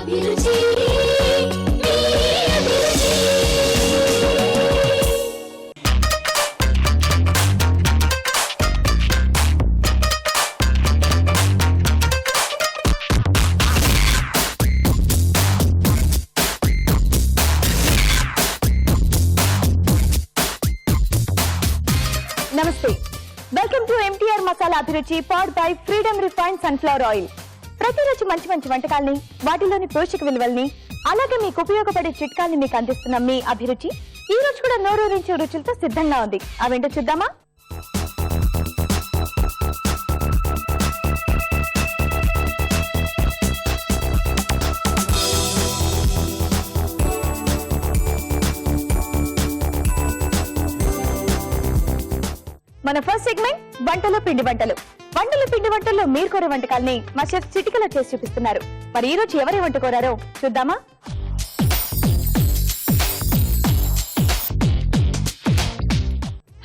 నమస్తే, welcome to MTR masala అభిరుచి powered by freedom refined sunflower oil. ప్రతిరోజు మంచి మంచి వంటకాల్ని, వాటిలోని పోషక విలువల్ని, అలాగే మీకు ఉపయోగపడే చిట్కాల్ని మీకు అందిస్తున్న మీ అభిరుచి ఈ రోజు కూడా నోరూరించే రుచులతో సిద్ధంగా ఉంది. అవేంటో చూద్దామా? మన ఫస్ట్ సెగ్మెంట్ వంటలు పిండి వంటలు. పిండి వంటల్లో మీరు కోరే వంటకాల్ని మా షెఫ్ చిటికలో చేసి చూపిస్తున్నారు. మరి ఈ రోజు ఎవరి వంట కోరారో చూద్దామా?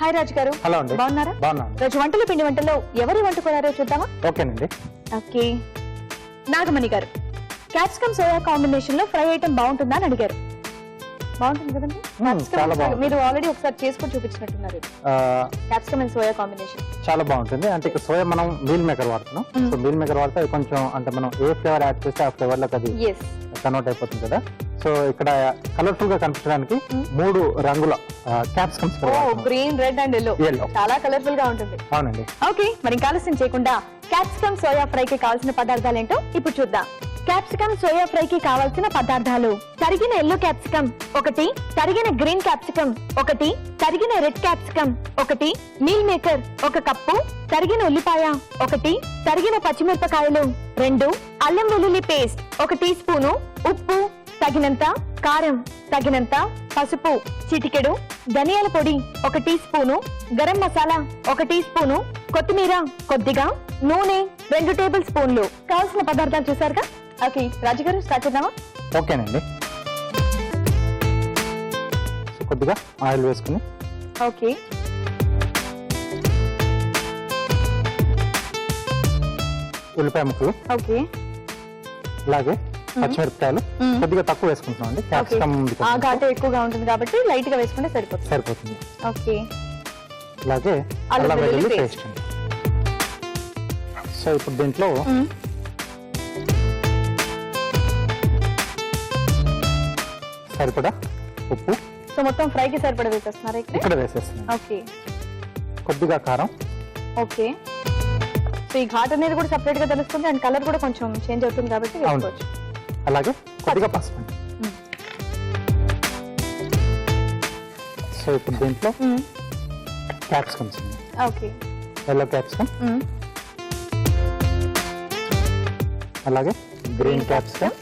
హాయ్ రాజు గారు. హలో అండి. బాగున్నారా? బాగున్నాను. రోజు పిండి వంటల్లో ఎవరి వంట కోరారో చూద్దామా? ఓకేనండి. ఓకే. నాగమణి గారు క్యాప్సికమ్ సోయా కాంబినేషన్ లో ఫ్రై ఐటమ్ బాగుంటుందా అని అడిగారు. బాగుంటుంది కదండి. మీరు ఆల్రెడీ ఒకసారి చేసుకుని చూపించినట్టున్నారు. క్యాప్సికమ్ అండ్ సోయా కాంబినేషన్ చాలా బాగుంటుంది. అంటే ఇక సోయా మనం మీల్ మేకర్ వాడుతున్నాం. సో మీల్ మేకర్ వాడితే కొంచెం అంటే మనం ఏ ఫ్లేవర్ యాడ్ చేస్తే ఆ ఫ్లేవర్ లోకి అది కన్వర్ట్ అయిపోతుంది కదా. సో ఇక్కడ కలర్ఫుల్ గా కనిపించడానికి 3 రంగుల capsicums, green, red and yellow, చాలా కలర్ఫుల్ గా ఉంటుంది. అవునండి. ఓకే, మరి ఇంకా ఆలస్యం చేయకుండా క్యాప్సికమ్ సోయా ఫ్రై కి కావాల్సిన పదార్థాలు ఏంటో ఇప్పుడు చూద్దాం. క్యాప్సికమ్ సోయా ఫ్రై కి కావాల్సిన పదార్థాలు: తరిగిన ఎల్లో క్యాప్సికమ్ 1, తరిగిన గ్రీన్ క్యాప్సికమ్ 1, తరిగిన red capsicum 1, meal maker 1 cup, తరిగిన ఉల్లిపాయ 1, తరిగిన పచ్చిమిరపకాయలు 2, అల్లం వెల్లుల్లి పేస్ట్ 1 టీ స్పూను, ఉప్పు తగినంత, కారం తగినంత, పసుపు చిటికెడు, ధనియాల పొడి 1 teaspoon, garam masala 1 teaspoon, కొత్తిమీర కొద్దిగా, నూనె 2 టేబుల్ స్పూన్లు. కావాల్సిన పదార్థాలు చూసారుగా. ఓకే రాజు గారు, స్టార్ట్ చేద్దామా? ఓకేనండి. కొద్దిగా ఆయిల్ వేసుకుని, ఓకే, ఉల్లిపాయ ముక్కలు, ఓకే, అలాగే పచ్చిమిరపకాయలు కొద్దిగా తక్కువ వేసుకుంటున్నాం అండి. క్యాప్సికమ్ ఘాటు ఎక్కువగా ఉంటుంది కాబట్టి లైట్ గా వేసుకుంటే సరిపోతుంది. ఓకే, అలాగే అల్లం వెల్లుల్లి పేస్ట్. సో ఇప్పుడు దీంట్లో సరిపడా ఉప్పు. సో మొత్తం ఫ్రై కి సరిపడా వేసేస్తున్నారు ఇక్కడ వేసేస్తున్నాం. ఓకే, కొద్దిగా కారం. ఓకే. సో ఈ ఘాట్ అనేది కూడా సెపరేట్ గా తెలుస్తుంది అండ్ కలర్ కూడా కొంచెం చేంజ్ అవుతుంది కాబట్టి వేసుకోవచ్చు. అలాగే కొద్దిగా పసుపు. సో ఇప్పుడు దీంట్లో క్యాప్సికమ్స్. ఓకే, ఎల్లో క్యాప్సికమ్, అలాగే గ్రీన్ క్యాప్సికమ్,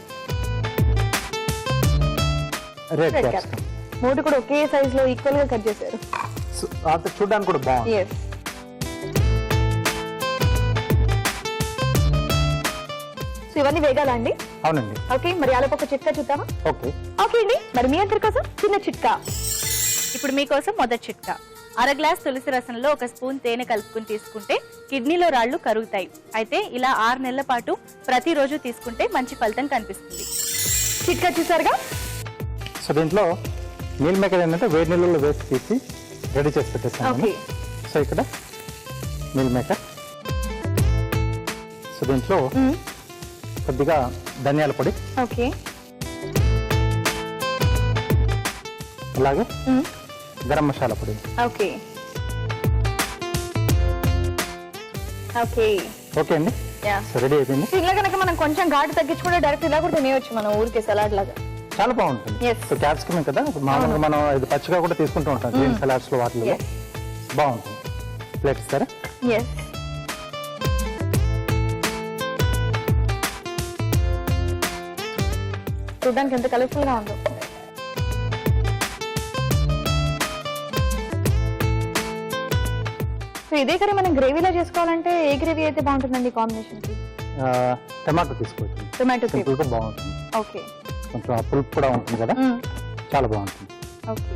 రెడ్ క్యాప్సికమ్. 3 కూడా ఒకే సైజ్ లో ఈక్వల్ గా కట్ చేశారు. చూడడానికి కూడా బాగుంది. సో ఇవన్నీ వేగాలా అండి? అవునండి. ఓకే, మరి ఆలపొక్క చిట్కా చూద్దామా? ఓకే అండి. మరి మీ అందరి కోసం చిన్న చిట్కా. ఇప్పుడు మీకోసం మొదటి చిట్కా. 1/2 గ్లాస్ తులసి రసంలో 1 స్పూన్ తేనె కలుపుకుని తీసుకుంటే కిడ్నీలో రాళ్లు కరుగుతాయి. అయితే ఇలా 6 నెలల పాటు ప్రతిరోజు తీసుకుంటే మంచి ఫలితం కనిపిస్తుంది. చిట్కా చూసారుగా. సో దీంట్లో మీల్ మేకర్ ఏంటంటే వేడి నీళ్ళలో వేసి తీసి రెడీ చేసి పెట్టేస్తాను. సో ఇక్కడ మీల్ మేకర్. సో దీంట్లో కొద్దిగా ధనియాల పొడి, ఓకే, అలాగే గరం మసాలా పొడి. ఓకే, ఓకే, ఓకే అండి. సో రెడీ అయిపోయింది. ఇలా కనుక మనం కొంచెం ఘాటు తగ్గించుకుంటే డైరెక్ట్ ఇలా కూడా తినేయచ్చు మనం ఊరికే సలాడ్ లాగా. చాలా బాగుంటుంది. సో క్యాప్సికమ్ కదా, మామూలుగా మనం ఇది పచ్చిగా కూడా తీసుకుంటూ ఉంటాం గ్రీన్ సలాడ్స్ లో, వాటిలో బాగుంటుంది. ప్లేట్ ఇస్తారా? చూడడానికి ఎంత కలర్ఫుల్ గా ఉందో. సో ఇదే కర్రీ మనం గ్రేవీలో చేసుకోవాలంటే ఏ గ్రేవీ అయితే బాగుంటుందండి కాంబినేషన్ కి? టమాటో తీసుకోవచ్చు. టమాటో బాగుంటుంది. ఓకే, కొంచెం పులుపు కూడా ఉంటుంది కదా, చాలా బాగుంటుంది. ఓకే.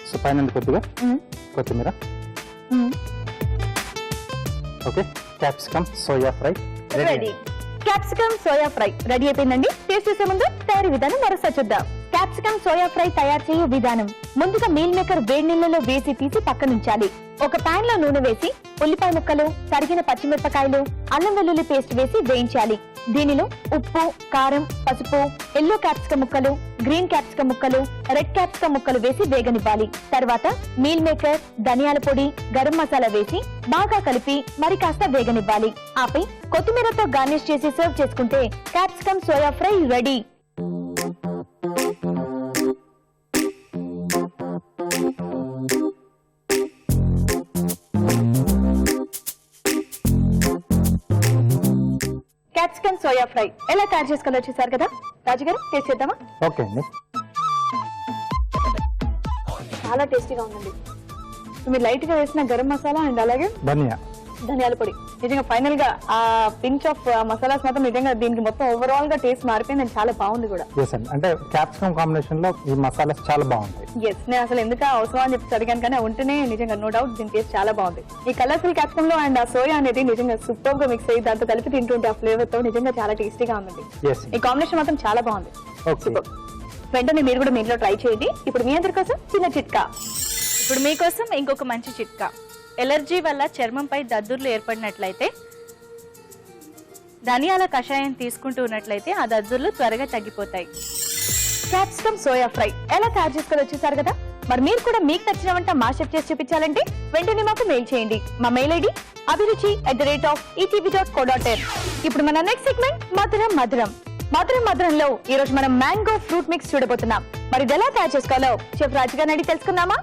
సో పైన కొద్దిగా కొత్తిమీర. Okay, capsicum soya fry ready. Capsicum soya fry ready అయిపోయిందండి. టేస్ట్ చేసే ముందు తయారీ విధానం మరోసారి చూద్దాం. క్యాప్సికమ్ సోయా ఫ్రై తయారు చేయు విధానం. ముందుగా మీల్ మేకర్ వేడి నీళ్ళలో వేసి తీసి పక్కనుంచాలి. ఒక పాన్ లో నూనె వేసి ఉల్లిపాయ ముక్కలు, తరిగిన పచ్చిమిరపకాయలు, అల్లం వెల్లుల్లి పేస్ట్ వేసి వేయించాలి. దీనిలో ఉప్పు, కారం, పసుపు, ఎల్లో క్యాప్సికమ్ ముక్కలు, గ్రీన్ క్యాప్సికమ్ ముక్కలు, రెడ్ క్యాప్సికమ్ ముక్కలు వేసి వేగనివ్వాలి. తర్వాత మీల్ మేకర్, ధనియాల పొడి, గరం మసాలా వేసి బాగా కలిపి మరి కాస్త వేగనివ్వాలి. ఆపై కొత్తిమీరతో గార్నిష్ చేసి సర్వ్ చేసుకుంటే capsicum soya fry ready. Capsicum soya fry ఎలా తయారు చేసుకోవాలో చూసారు కదా. రాజు గారు టేస్ట్ చేద్దామా? ఓకే అండి. చాలా టేస్టీగా ఉందండి. మీరు లైట్ గా వేసిన గరం మసాలా అండ్ అలాగే ధనియాల పొడి నిజంగా ఫైనల్ గా ఆ పించ్ ఆఫ్ మసాలాస్ మాత్రం నిజంగా దీనికి మొత్తం ఓవరాల్ గా టేస్ట్ మారిపోయింది అండ్ చాలా బాగుంది కూడా. అంటే క్యాప్సికమ్ కాంబినేషన్ లో ఈ మసాలాస్ చాలా బాగుంటాయి. ఎస్, నేను అసలు ఎందుకు అవసరం అని చెప్పి అడిగాను కానీ ఉంటేనే నిజంగా నో డౌట్ దీని టేస్ట్ చాలా బాగుంది. ఈ కలర్ఫుల్ క్యాప్సికమ్ లో అండ్ ఆ సోయా అనేది నిజంగా సూపర్ గా మిక్స్ అయ్యి దాంతో కలిపి తింటుంటే ఆ ఫ్లేవర్ తో నిజంగా చాలా టేస్టీగా ఉంది. ఈ కాంబినేషన్ మాత్రం చాలా బాగుంది. వెంటనే మీరు కూడా మీ ఇంట్లో ట్రై చేయండి. ఇప్పుడు మీ అందరి కోసం చిన్న చిట్కా. ఇప్పుడు మీకోసం ఇంకొక మంచి చిట్కా. ఎలర్జీ వల్ల చర్మంపై దద్దుర్లు ఏర్పడినట్లయితే ధనియాల కషాయం తీసుకుంటూ ఉన్నట్లయితే ఆ దద్దుర్లు త్వరగా తగ్గిపోతాయి. క్యాప్సికమ్ సోయా ఫ్రై ఎలా తయారు చేసుకొని వచ్చేసారు కదా. మరి మీరు కూడా మీకు నచ్చిన వంట మా షెఫ్ చేసి చూపించాలంటే వెంటనే మాకు మెయిల్ చేయండి. మా మెయిల్ ఐడి abhiruchi@etv.co.in. ఇప్పుడు మన నెక్స్ట్ సెగ్మెంట్ మధురం మధురం. మధురం మధురంలో ఈ రోజు మనం మ్యాంగో ఫ్రూట్ మిక్స్ చూడబోతున్నాం. మరి ఇది ఎలా తయారు చేసుకోవాలో షెఫ్ రాజు గారిని అడిగి తెలుసుకుందామా?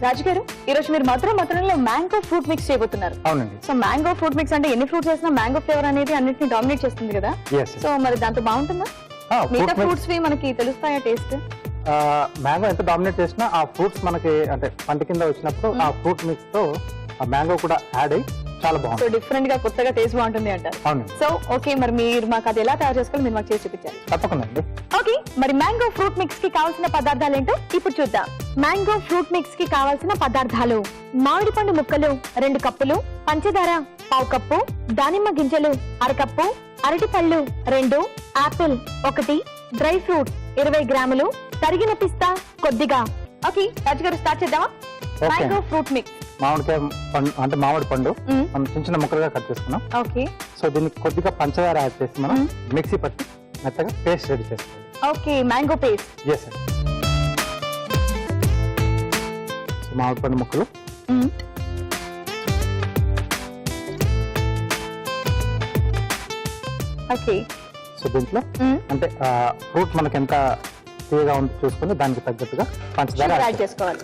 రాజు గారు, ఈ రోజు మీరు మధురంలో మ్యాంగో ఫ్రూట్ మిక్స్ చేయబోతున్నారు. అవునండి. సో మ్యాంగో ఫ్రూట్ మిక్స్ అంటే ఎన్ని ఫ్రూట్స్ వేసినా మ్యాంగో ఫ్లేవర్ అనేది అన్నిటిని డామినేట్ చేస్తుంది కదా. సో మరి దాంతో బాగుంటుందా? మిగతా ఫ్రూట్స్ మనకి తెలుస్తాయా టేస్ట్? మ్యాంగో ఎంత డామినేట్ చేసినా ఆ ఫ్రూట్స్ మనకి అంటే పంట కింద వచ్చినప్పుడు ఆ ఫ్రూట్ మిక్స్ తో ఆ మ్యాంగో కూడా యాడ్ అయ్యి చాలా బాగుంది. సో డిఫరెంట్ గా కొత్తగా టేస్ట్ బాగుంటుంది అంటారు. అవును. సో ఓకే, మరి మీరు మాకు అది ఎలా తయారు చేసుకోవాలి మీరు మాకు చేసి చూపించాలి. తప్పకుండా అండి. ఓకే, మరి మ్యాంగో ఫ్రూట్ మిక్స్ కి కావాల్సిన పదార్థాలు ఏంటో ఇప్పుడు చూద్దాం. మ్యాంగో ఫ్రూట్ మిక్స్ కి కావాల్సిన పదార్థాలు: మామిడి పండు ముక్కలు 2 కప్పులు, పంచదార 1/2 కప్పు, దానిమ్మ గింజలు 1/2 కప్పు, అరటి పళ్ళు 2, ఆపిల్ 1, డ్రై ఫ్రూట్ 20 గ్రాములు, తరిగిన పిస్తా కొద్దిగా. ఓకే రాజు గారు, స్టార్ట్ చేద్దామా? Mango fruit mix. మామిడికాయ పండు అంటే మామిడి పండు మనం చిన్న చిన్న ముక్కలుగా కట్ చేసుకున్నాం. ఓకే. సో దీనికి కొద్దిగా పంచదార యాడ్ చేసి మనం మిక్సీ పట్టి మెత్తగా పేస్ట్ రెడీ చేసుకోవాలి. Okay, mango paste. ఎస్ అండి. సో మామిడి పండు ముక్కలు, ఓకే. సో దీంట్లో అంటే ఫ్రూట్ మనకి ఎంత తీయగా ఉంది చూసుకుని దానికి తగ్గట్టుగా పంచదార యాడ్ చేసుకోవాలి.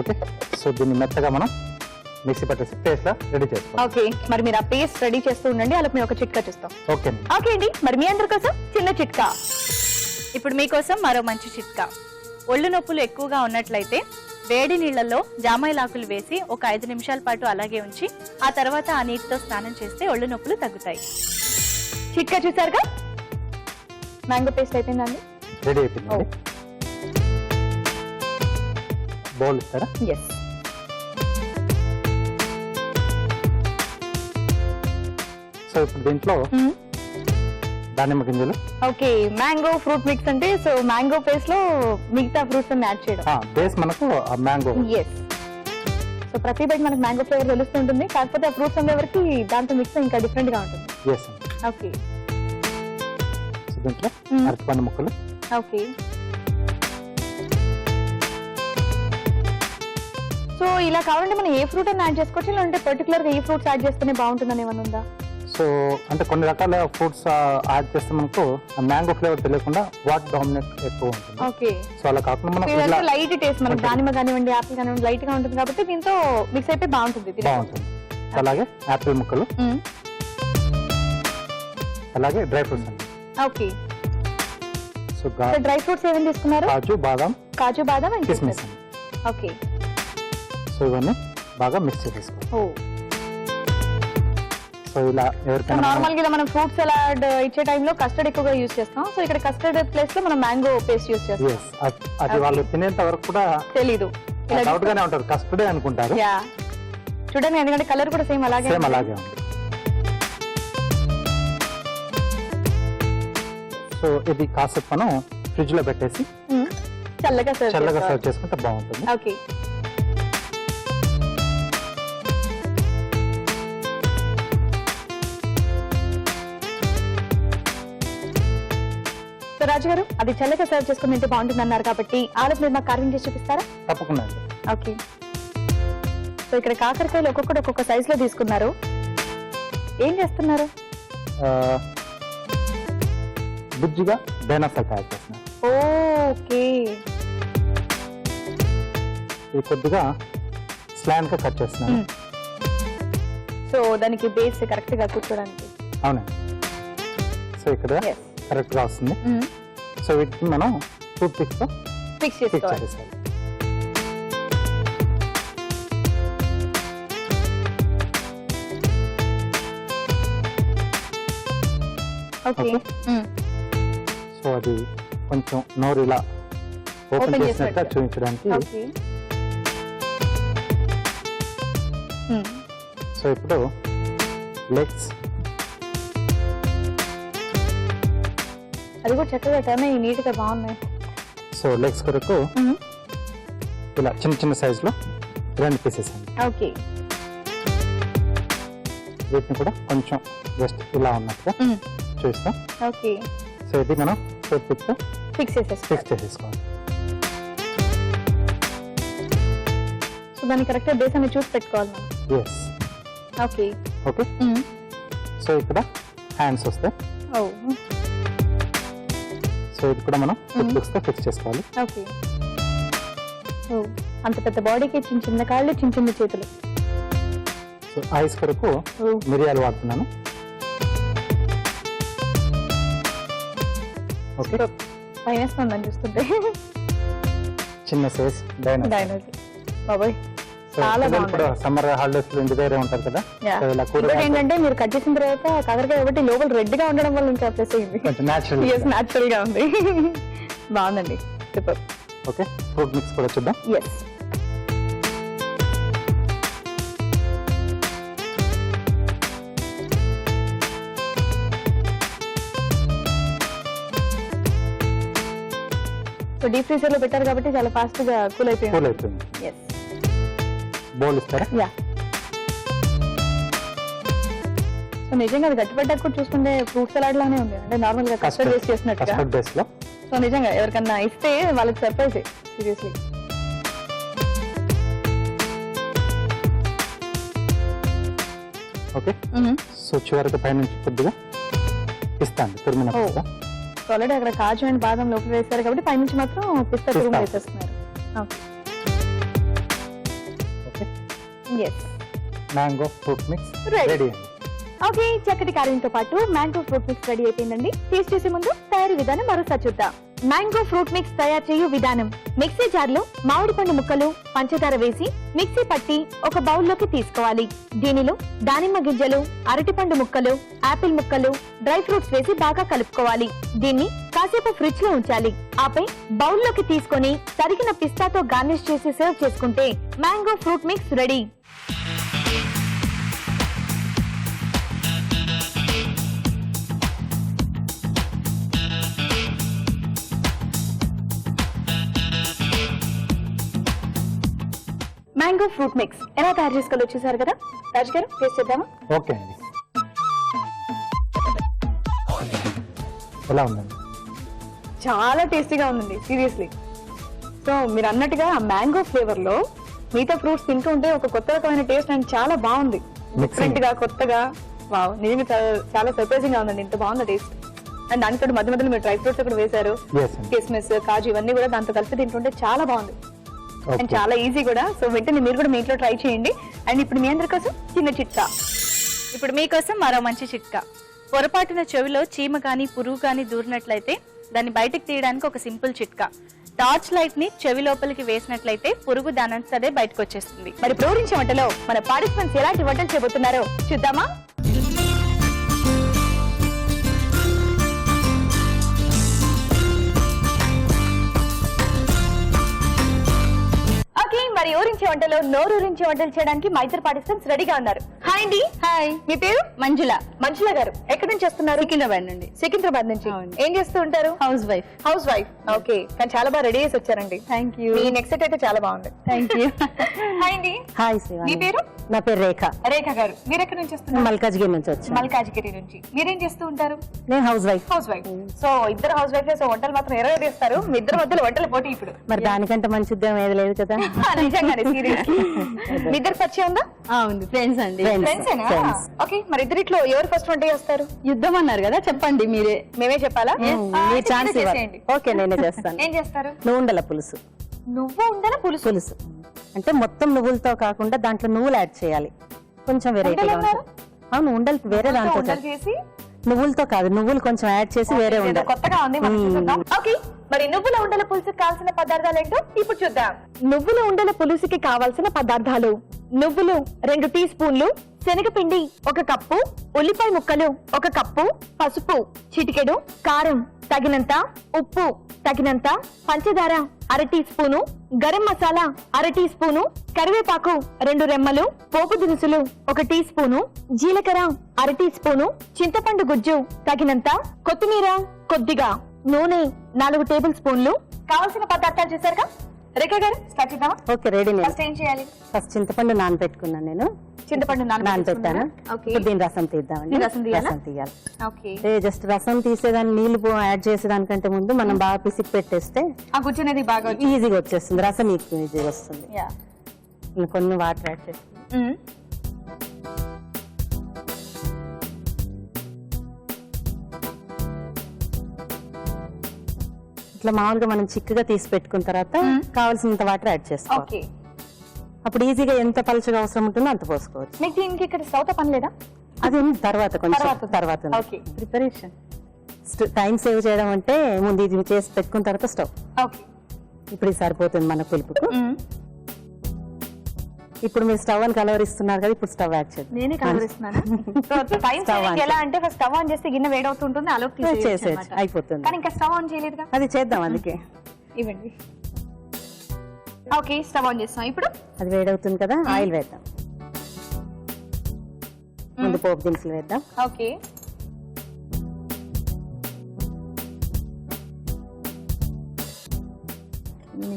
ఓకే. సో దీన్ని మెత్తగా మనం మిక్సీ పట్టేసి పేస్ట్ లా రెడీ చేసుకోవాలి. ఓకే, మరి మీరు ఆ పేస్ట్ రెడీ చేస్తూ ఉండండి. అలా మేము ఒక చిట్కా చూస్తాం. ఓకే ఓకే అండి, మరి మీ అందరి కోసం చిన్న చిట్కా. ఇప్పుడు మీకోసం మరో మంచి చిట్కా. ఒళ్ళు నొప్పులు ఎక్కువగా ఉన్నట్లయితే వేడి నీళ్లలో జామాయిలాకులు వేసి ఒక 5 నిమిషాల పాటు అలాగే ఉంచి ఆ తర్వాత ఆ నీటితో స్నానం చేస్తే ఒళ్ళు నొప్పులు తగ్గుతాయి. చిట్కా చూసారుగా. మ్యాంగో పేస్ట్ అయిపోయిందండి. రెడీ అయిపోయింది. బౌల్ ఇస్తారా? ఎస్. సో ఇప్పుడు దీంట్లో దానిమ్మ గింజలు. ఓకే, మ్యాంగో ఫ్రూట్ మిక్స్ అంటే సో మ్యాంగో పేస్ట్ లో మిగతా ఫ్రూట్స్ అన్ని యాడ్ చేయడం. బేస్ మనకు మ్యాంగో. ఎస్. సో ప్రతి బైట్ మనకు మ్యాంగో ఫ్లేవర్ తెలుస్తుంటుంది, కాకపోతే ఆ ఫ్రూట్స్ ఉండేవరకు దాంతో మిక్స్ ఇంకా డిఫరెంట్ గా ఉంటుంది. ఎస్. ఓకే. సో దీంట్లో అరటిపండు ముక్కలు. ఓకే. సో ఇలా కావాలంటే మనం ఏ ఫ్రూట్ అని యాడ్ చేసుకోవచ్చు, లేదంటే పర్టికులర్ గా ఈ ఫ్రూట్స్ యాడ్ చేస్తేనే బాగుంటుందని ఏమైనా ఉందా? సో అంటే కొన్ని రకాల ఫ్రూట్స్ యాడ్ చేస్తే మనకు మ్యాంగో ఫ్లేవర్ తెలియకుండా వాటర్ డామినేట్ ఎక్కువ ఉంటుంది. ఓకే. సో అలా కాకుండా మనం లైట్ టేస్ట్ మనకి దానిమ్మ కానివ్వండి, ఆపిల్ కానివ్వండి లైట్ గా ఉంటుంది కాబట్టి దీంతో మిక్స్ అయితే బాగుంటుంది. అలాగే ఆపిల్ ముక్కలు, అలాగే డ్రై ఫ్రూట్స్ అండి. ఓకే. సో డ్రై ఫ్రూట్స్ ఏమేమి తీసుకున్నారు? కాజు బాదం అండ్ కిస్మిస్. ఓకే. సో ఇవన్నీ బాగా మిక్స్ చేసుకోవాలి. ఓ. సో సో ఇలా ఎవరికైనా నార్మల్ గా మనం ఫ్రూట్ సలాడ్ ఇచ్చే టైంలో కస్టర్డ్ ఎక్కువగా యూజ్ చేస్తాం. సో ఇక్కడ కస్టర్డ్ ప్లేస్ లో మనం మ్యాంగో పేస్ట్ యూజ్ చేస్తాం. Yes, అది వాళ్ళు తినేంత వరకు కూడా తెలీదు, డౌట్ గానే ఉంటారు, కస్టర్డే అనుకుంటారు. యా చూడండి, ఎందుకంటే కలర్ కూడా సేమ్ అలాగే సేమ్ అలాగే ఉంది. సో ఇది కాసేపు మనం ఫ్రిడ్జ్ లో పెట్టేసి చల్లగా సర్వ్ చేసుకుంటే బాగుంటుంది. ఓకే. సో రాజు గారు, అది చల్లగా సర్వ్ చేసుకుని తింటే బాగుంటుంది అన్నారు కాబట్టి ఆలోపు మీరు మాకు కార్వింగ్ చేసి చూపిస్తారా? తప్పకుండా అండి. ఓకే. సో ఇక్కడ కాకరకాయలు ఒక్కొక్కటి ఒక్కొక్క సైజ్ లో తీసుకున్నారు. ఏం చేస్తున్నారు? బుజ్జిగా బేనసాలు తయారు చేస్తున్నారు. ఓకే. ఇది కొద్దిగా స్లాంట్ గా కట్ చేస్తున్నాను. సో దానికి బేస్ కరెక్ట్ గా కూర్చోడానికి. అవునండి. సో ఇక్కడ Yes. కరెక్ట్ గా వస్తుంది. సో వీటిని మనం టూత్ పిక్స్ తో ఫిక్స్ ఫిక్స్ చేసుకోవాలి. చేసేసాలి. ఓకే. సో అది కొంచెం నోరు ఇలా ఓపెన్ Open చేసినట్టుగా చేసినట్టు. చూపించడానికి. ఓకే. సో ఇప్పుడు లెగ్స్ అది కూడా చక్కగా టర్న్ అయ్యి నీట్ గా బాగున్నాయి. సో లెగ్స్ కొరకు ఇలా చిన్న చిన్న సైజ్ లో 2 పీసెస్ అండి. ఓకే. వీటిని కూడా కొంచెం జస్ట్ ఇలా ఉన్నట్టుగా చూస్తాం. ఓకే. సో ఇది మనం టూత్ పిక్ తో ఫిక్స్ చేసేసుకో. ఫిక్స్ చేసేసుకోవాలి. సో దాన్ని కరెక్ట్ బేస్ అని చూసి పెట్టుకోవాలి మనం. ఎస్. ఓకే. ఓకే. సో ఇక్కడ హ్యాండ్స్ వస్తాయి. ఓ. సో ఇది కూడా మనం టూత్ పిక్స్ తో ఫిక్స్ చేసుకోవాలి. ఓకే. ఓ, అంత పెద్ద బాడీకి చిన్న చిన్న కాళ్ళు, చిన్న చిన్న చేతులు. సో ఐస్ కొరకు మిరియాలు వాడుతున్నాను. ఓకే. పైన ఉందని చూస్తుంటే చిన్న సైజ్ డైనోసార్. డైనోసార్. బాబాయ్ సో చాలా పిల్లలు బాగుంది. కూడా సమ్మర్ హాలిడేస్ లో ఇంటి దగ్గరే ఉంటారు కదా. Yeah. సో ఇలా ఇంకోటి కూరగాయలు ఏంటంటే మీరు కట్ చేసిన తర్వాత కాకరకాయ ఒకటి లోపల రెడ్ గా ఉండడం వల్ల ఇంకా ప్లస్ అయింది. కొంచెం న్యాచురల్. న్యాచురల్ గా ఉంది. బాగుందండి. సూపర్. ఓకే. ఫ్రూట్ మిక్స్ కూడా చూద్దాం. ఎస్. సో డీప్ ఫ్రీజర్ లో పెట్టారు కాబట్టి చాలా ఫాస్ట్ గా కూల్ అయిపోయింది. కూల్ అయిపోయింది. ఎస్. బౌల్ ఇస్తారా? యా. సో నిజంగా అది గట్టిపడ్డాక కూడా చూస్తుంటే ఫ్రూట్ సలాడ్ లానే ఉంది. అంటే నార్మల్ గా కస్టర్డ్ వేసి చేసినట్టుగా. కస్టర్డ్ బేస్ లో. సో నిజంగా ఎవరికన్నా ఇస్తే వాళ్ళకి సర్ప్రైజ్ సీరియస్లీ. ఓకే. సో చివరికి పైనుంచి కొద్దిగా పిస్తా అండి, తురిమిన ఓ. పిస్తా. సో ఆల్రెడీ అక్కడ కాజు అండ్ బాదం లోపల వేస్తారు కాబట్టి పైనుంచి మాత్రం పిస్తా తురుము పిస్తా. వేసేస్తున్నారు. Okay. Yes. Mango fruit mix Ready. Ready అండి. ఓకే, చక్కటి కార్యంతో పాటు మ్యాంగో ఫ్రూట్ మిక్స్ రెడీ అయిపోయిందండి. టేస్ట్ చేసే ముందు తయారీ విధానం మరోసారి చూద్దాం. మ్యాంగో ఫ్రూట్ మిక్స్ తయారు చేయు విధానం: మిక్సీ జార్ లో మామిడి పండు ముక్కలు, పంచదార వేసి మిక్సీ పట్టి ఒక బౌల్లోకి తీసుకోవాలి. దీనిలో దానిమ్మ గింజలు, అరటిపండు ముక్కలు, ఆపిల్ ముక్కలు, డ్రై ఫ్రూట్స్ వేసి బాగా కలుపుకోవాలి. దీన్ని కాసేపు ఫ్రిడ్జ్ లో ఉంచాలి. ఆపై బౌల్లోకి తీసుకొని తరిగిన పిస్తాతో గార్నిష్ చేసి సర్వ్ చేసుకుంటే mango fruit mix ready. Mango fruit mix ఎలా తయారు చేసుకోవాలో చూసారు కదా. రాజు గారు, టేస్ట్ చేద్దామా? ఓకే అండి. ఎలా ఉందండి? చాలా టేస్టీగా ఉందండి సీరియస్లీ. సో మీరు అన్నట్టుగా మ్యాంగో ఫ్లేవర్ లో మిగతా ఫ్రూట్స్ తింటూ ఉంటే ఒక కొత్త రకమైన టేస్ట్ అండ్ చాలా బాగుంది. డిఫరెంట్ గా, కొత్తగా. వావ్, నిజంగా చాలా సర్ప్రైజింగ్ గా ఉందండి. ఇంత బాగుంది టేస్ట్. అండ్ దానితో మధ్య మధ్యలో మీరు డ్రై ఫ్రూట్స్ కూడా వేశారు. Yes అండి. కిస్మిస్, కాజు ఇవన్నీ కూడా దాంతో కలిపి తింటుంటే చాలా బాగుంది. And okay. చాలా ఈజీ కూడా. సో వెంటనే మీరు కూడా మీ ఇంట్లో ట్రై చేయండి. అండ్ ఇప్పుడు మీ అందరి కోసం చిన్న చిట్కా. ఇప్పుడు మీకోసం మరో మంచి చిట్కా. పొరపాటున చెవిలో చీమ కానీ పురుగు కానీ దూరినట్లయితే దాన్ని బయటకు తీయడానికి ఒక సింపుల్ చిట్కా. టార్చ్ లైట్ ని చెవి లోపలికి వేసినట్లయితే పురుగు దానంతదే బయటకు వచ్చేస్తుంది. మరి ప్రోరించే వంటలో మన పార్టిసిపెంట్స్ ఎలాంటి వంటలు చేయబోతున్నారో చూద్దామా? మరి ఊరించే వంటలో నోరూరించే వంటలు చేయడానికి మా ఇద్దరు పార్టిసిపెంట్స్ రెడీగా ఉన్నారు. హాయ్ అండి. హాయ్, మీ పేరు? మంజుల. మంజుల గారు ఎక్కడి నుంచి వస్తున్నారు? సికింద్రాబాద్ నుండి. సికింద్రాబాద్ నుంచి. అవును. ఏం చేస్తూ ఉంటారు? House wife. House wife. Okay, కానీ చాలా బాగా రెడీ చేసి వచ్చారండి. Thank you. Me next set అయితే చాలా బాగుంది. Thank you. హాయ్ అండి. హాయ్ మీ శివాని. పేరు? నా పేరు రేఖ. రేఖ గారు, మీరు ఎక్కడి నుంచి వస్తున్నారు? మల్కాజ్గిరి నుంచి వచ్చాను. మల్కాజ్గిరి నుంచి. మీరేం చేస్తూ ఉంటారు? నేను house wife. House wife. So ఇద్దరు హౌస్ వైఫ్, సో వంటలు మాత్రం ఎరగ తీస్తారు. మీ ఇద్దరు మధ్యలో వంటల పోటీ ఇప్పుడు. మరి దానికంటే మంచి ఉద్యోగం ఏది లేదు కదా. నిజంగానే సీరియస్. మీ ఇద్దరు పరిచయం ఉందా? ఉంది, ఫ్రెండ్స్ అండి. Friends. ఫ్రెండ్సేనా? Friends. ఓకే, మరి ఇద్దరిట్లో ఎవరు ఫస్ట్ వంట చేస్తారు? యుద్ధం అన్నారు కదా, చెప్పండి మీరే. మేమే చెప్పాలా? మీ ఛాన్స్ అయితే ఇవ్వాలి. చేసేయండి. ఓకే, నేనే చేస్తాను. ఏం చేస్తారు? నువ్వు ఉండాల పులుసు. నువ్వు ఉండల పులుసు. పులుసు అంటే మొత్తం నువ్వులతో కాకుండా దాంట్లో నువ్వులు యాడ్ చేయాలి, కొంచెం వెరైటీగా ఉండలు ఉంటుంది. అవును, ఉండలు వేరే దాంట్లో ఉండలు కాదు. చేసి నువ్వులతో కాదు, నువ్వులు కొంచెం యాడ్ చేసి వేరే ఇదేదో ఉండాలి. కొత్తగా ఉంది, మనం చూద్దాం. ఓకే, మరి నువ్వుల ఉండల పులుసుకి కావాల్సిన పదార్థాలు ఏంటో ఇప్పుడు చూద్దాం. నువ్వుల ఉండల పులుసుకి కావాల్సిన పదార్థాలు: నువ్వులు 2 టీ స్పూన్లు, శనగపిండి 1 కప్పు, ఉల్లిపాయ ముక్కలు 1 కప్పు, పసుపు చిటికెడు, కారం తగినంత, ఉప్పు తగినంత, పంచదార 1/2 teaspoon, garam masala 1/2 teaspoon, కరివేపాకు 2 రెమ్మలు, పోపు దినుసులు 1 టీ స్పూను, జీలకర్ర 1/2 టీ స్పూను, చింతపండు గుజ్జు తగినంత, కొత్తిమీర కొద్దిగా, నూనె 4 టేబుల్ స్పూన్లు. కావాల్సిన పదార్థాలు చూసారుగా. రేఖ గారు స్టార్ట్ చేద్దామా? Okay, ready. నేను ఫస్ట్ ఏం చేయాలి? ఫస్ట్ చింతపండు నానబెట్టుకున్నాను. నేను చింతపండు నానబెట్టాను. ఓకే. ఇప్పుడు దీని రసం తీద్దామండి. దీని రసం తీయాలా? రసం తీయాలి. ఓకే. జస్ట్ రసం తీసేదాన్ని నీళ్లు యాడ్ చేసేదానికంటే ముందు మనం బాగా పిసికి పెట్టేస్తే ఆ గుజ్జు అనేది బాగా వచ్చి ఈజీగా వచ్చేస్తుంది. రసం ఈజీగా వస్తుంది. యా. ఇంకా కొన్ని వాటర్ యాడ్ చేసి ఇట్లా మామూలుగా మనం చిక్కగా తీసి పెట్టుకున్న తర్వాత కావాల్సినంత వాటర్ యాడ్ చేసుకోవాలి. ఓకే. అప్పుడు ఈజీగా ఎంత పలుచగా అవసరం ఉంటుందో అంత పోసుకోవచ్చు. మీకు దీనికి ఇక్కడ స్టవ్ పని లేదా? అది ఉంది తర్వాత, కొంచెం తర్వాత. తర్వాత ఓకే. ప్రిపరేషన్ టైం సేవ్ చేయడం అంటే ముందు ఇది చేసి పెట్టుకున్న తర్వాత స్టవ్. ఓకే. ఇప్పుడు ఇది సరిపోతుంది మన పులుపుకు. ఇప్పుడు మీరు స్టవ్ అని కలవరిస్తున్నారు కదా, ఇప్పుడు స్టవ్ యాడ్ చేద్దాం. నేనే కలవరిస్తున్నాను. టైం Stove on ఎలా అంటే ఫస్ట్ స్టవ్ ఆన్ చేస్తే గిన్నె వేడవుతుంటుంది, అలోపు చేసేయచ్చు, అయిపోతుంది. కానీ ఇంకా స్టవ్ ఆన్ చేయలేదుగా. అది చేద్దాం, అందుకే ఇవ్వండి. ఓకే, స్టవ్ ఆన్ చేస్తాం. ఇప్పుడు అది వేడవుతుంది కదా, ఆయిల్ వేద్దాం. ముందు పోపు దినుసులు వేద్దాం. ఓకే.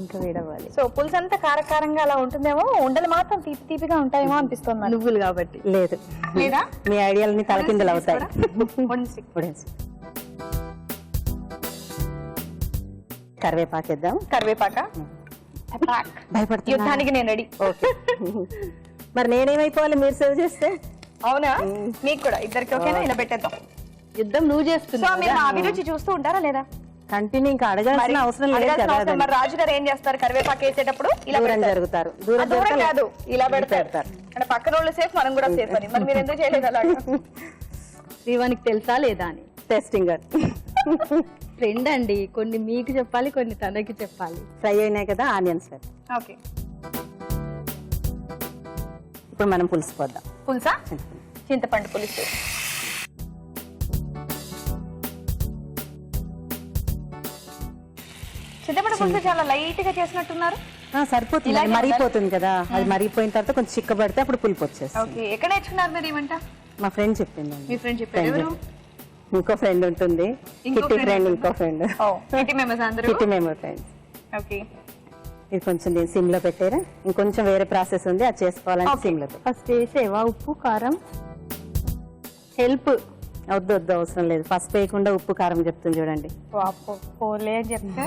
ఇంకా వేడవ్వాలి. సో పులుసు అంతా కారకారంగా అలా ఉంటుందేమో, ఉండలు మాత్రం తీపి తీపిగా ఉంటాయేమో అనిపిస్తుంది నాకు. నువ్వులు కాబట్టి. లేదు, లేదా? మీ ఐడియాలని తలకిందులు అవుతాయి. One stick. ఉడేసి. కరివేపాకు వేద్దాం. కరివేపాక. భయపడుతున్నా. యుద్ధానికి నేను రెడీ. ఓకే. మరి నేనేమైపోవాలి మీరు సేవ్ చేస్తే? అవునా? మీకు కూడా ఇద్దరికి ఓకేనా? ఇలా పెట్టేద్దాం. యుద్ధం నువ్వు సో చేస్తున్నావు మీరు కదా. మా అభిరుచి చూస్తూ ఉంటారా లేదా? కంటిన్యూ ఇంకా అడగాల్సిన అవసరం లేదు అడగాల్సిన కదా. అవసరం. మరి రాజు గారు ఏం చేస్తారు? కరివేపాకు వేసేటప్పుడు ఇలా దూరం పెడతారు. జరుగుతారు. ఆ, దూరం దూరం జరుగుతారు. కాదు, ఇలా పెడతారు. పెడతారు. అంటే పక్కన వాళ్ళు సేఫ్, మనం కూడా సేఫ్ అని. మరి మీరు ఎందుకు చేయలేదు అలాగా? శ్రీవానికి తెలుసా లేదా అని. టెస్టింగ్ ఫ్రెండ్ అండి, కొన్ని మీకు చెప్పాలి, కొన్ని తనకి చెప్పాలి. ఫ్రై అయినాయి కదా, ఆనియన్స్ వేద్దాం. ఓకే. ఇప్పుడు మనం పులుసు పోద్దాం. పులుసా? చింతపండు పులుసు. చింతపండు పులుసు చాలా లైట్ గా చేసినట్టున్నారు. సరిపోతుంది, ఇలాగే అది మరిగిపోతుంది కదా. అది మరిగిపోయిన తర్వాత కొంచెం చిక్కబడితే అప్పుడు పులుపు వచ్చేస్తుంది. ఓకే. ఎక్కడ నేర్చుకున్నారు మీరు ఏమంట? మా ఫ్రెండ్ చెప్పిందండి. మీ ఫ్రెండ్ చెప్పారు. ఎవరు? ఇంకో ఫ్రెండ్ ఉంటుంది, ఇంకో కిట్టి friend ఫ్రెండ్, ఉంటుంది. ఇంకో ఫ్రెండ్, ఓ, కిట్టి మెంబర్స్ అందరూ. కిట్టి మేము ఫ్రెండ్స్. ఓకే. ఇది కొంచెం దీన్ని సిమ్ లో పెట్టారా, ఇంకొంచెం వేరే ప్రాసెస్ ఉంది, అది చేసుకోవాలంటే Okay. సిమ్ లో పెట్టు. ఫస్ట్ వేసేవా ఉప్పు కారం? హెల్ప్. వద్దు వద్దు, అవసరం లేదు. పసుపు వేయకుండా ఉప్పు కారం చెప్తుంది చూడండి. పోలే అని చెప్తే.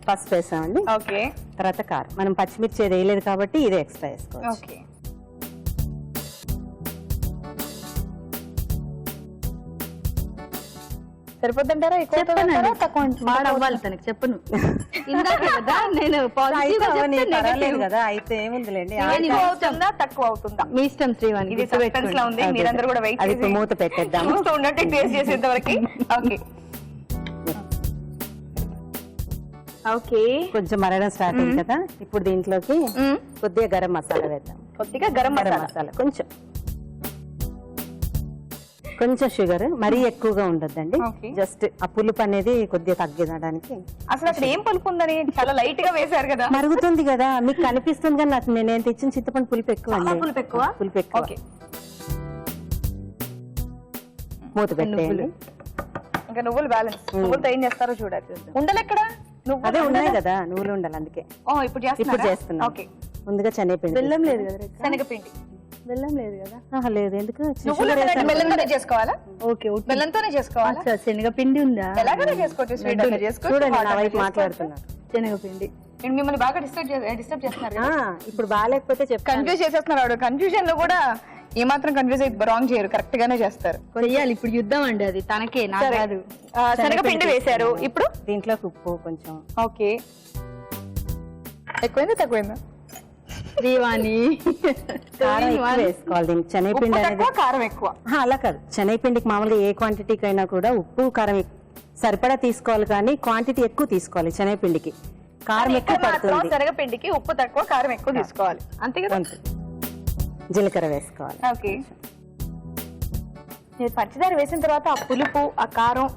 పసుపు వేసామండి, ఓకే. తర్వాత కారం. మనం పచ్చిమిర్చి ఏది వేయలేదు కాబట్టి ఇదే ఎక్స్ట్రా వేసుకోవచ్చు. ఓకే. సరిపోతుంటారా? ఎక్కువ అవుతుందంటారా? తక్కువ మాడవ్వాలి తనకి, చెప్పను. ఇందాకే కదా నేను పాజిటివ్ గా చెప్తే పర్వాలేదు నెగటివ్. కదా, అయితే ఏముందిలేండి. ఎక్కువ అవుతుందా తక్కువ అవుతుందా? మీ ఇష్టం శ్రీవాణి. ఇది సస్పెన్స్ లా ఉంది. మీరందరూ కూడా వెయిట్ అది చేసి ఇప్పుడు మూత పెట్టేద్దాము. చూస్తూ ఉండండి, టేస్ట్ చేసేంత వరకు. ఓకే. ఓకే. కొంచెం మరగడం స్టార్ట్ అయింది కదా, ఇప్పుడు దీంట్లోకి కొద్దిగా గరం మసాలా వేద్దాం. కొద్దిగా గరం గరం మసాలా. మసాలా కొంచెం. కొంచెం షుగర్ మరీ ఎక్కువగా ఉండొద్దండి. Okay. జస్ట్ ఆ పులుపు అనేది కొద్దిగా తగ్గించడానికి. అసలు అక్కడ ఏం పులుపు ఉందని చాలా లైట్ గా వేశారు కదా. మరుగుతుంది కదా మీకు కనిపిస్తుంది, కానీ నాకు నేను తెచ్చిన చింతపండు పులుపు ఎక్కువ చాలా అండి. పులుపు ఎక్కువ? పులుపు ఎక్కువ. ఓకే, మూత పెట్టేయండి. ఇంకా నువ్వులు బ్యాలెన్స్. నువ్వులతో ఏం చేస్తారో చూడాలి. ఉండలు ఎక్కడ? అదే ఉన్నాయి కదా నువ్వులు ఉండాలి, అందుకే ఓ ఇప్పుడు చేస్తున్నా. ఓకే, ముందుగా శనగపిండి. బెల్లం లేదు కదా, శనగపిండి. బెల్లం లేదు కదా. ఆహా, లేదు. ఎందుకు? నువ్వులు బెల్లంతోనే చేసుకోవాలా? ఓకే, బెల్లంతోనే చేసుకోవాలా? శనగపిండి ఉందా? ఎలాగైనా చేసుకోవచ్చు, స్వీట్ అలా చేసుకోవచ్చు. చూడండి నా వైపు మాట్లాడుతున్నారు. శనగపిండి. నేను మిమ్మల్ని బాగా డిస్టర్బ్ చేస్తున్నారు. ఇప్పుడు బాగాలేకపోతే చెప్తాను. కన్ఫ్యూజ్ చేసేస్తున్నాడు. కన్ఫ్యూజన్ లో కూడా ఏమాత్రం కన్ఫ్యూజ్ అయితే రాంగ్ చేయరు, కరెక్ట్ గానే చేస్తారు. చెయ్యాలి ఇప్పుడు యుద్ధం అండి, అది తనకే నా కాదు. శనగపిండి వేశారు. ఇప్పుడు దీంట్లో ఉప్పు కొంచెం. ఓకే, ఎక్కువైందా తక్కువైందా? శ్రీవాణి కారం ఎక్కువ వేసుకోవాలి దీనికి. శనగపిండి అనేది కారం ఎక్కువ. అలా కాదు, శనగపిండికి మామూలుగా ఏ క్వాంటిటీకి అయినా కూడా ఉప్పు కారం సరిపడా తీసుకోవాలి, కానీ క్వాంటిటీ ఎక్కువ తీసుకోవాలి. శనగపిండికి కారం ఎక్కువ పడుతుంది. శనగపిండికి ఉప్పు తక్కువ కారం ఎక్కువ తీసుకోవాలి, అంతే కదా. జీలకర్ర వేసుకోవాలి. ఓకే, పచ్చిదార వేసిన తర్వాత ఆ పులుపు, ఆ కారం,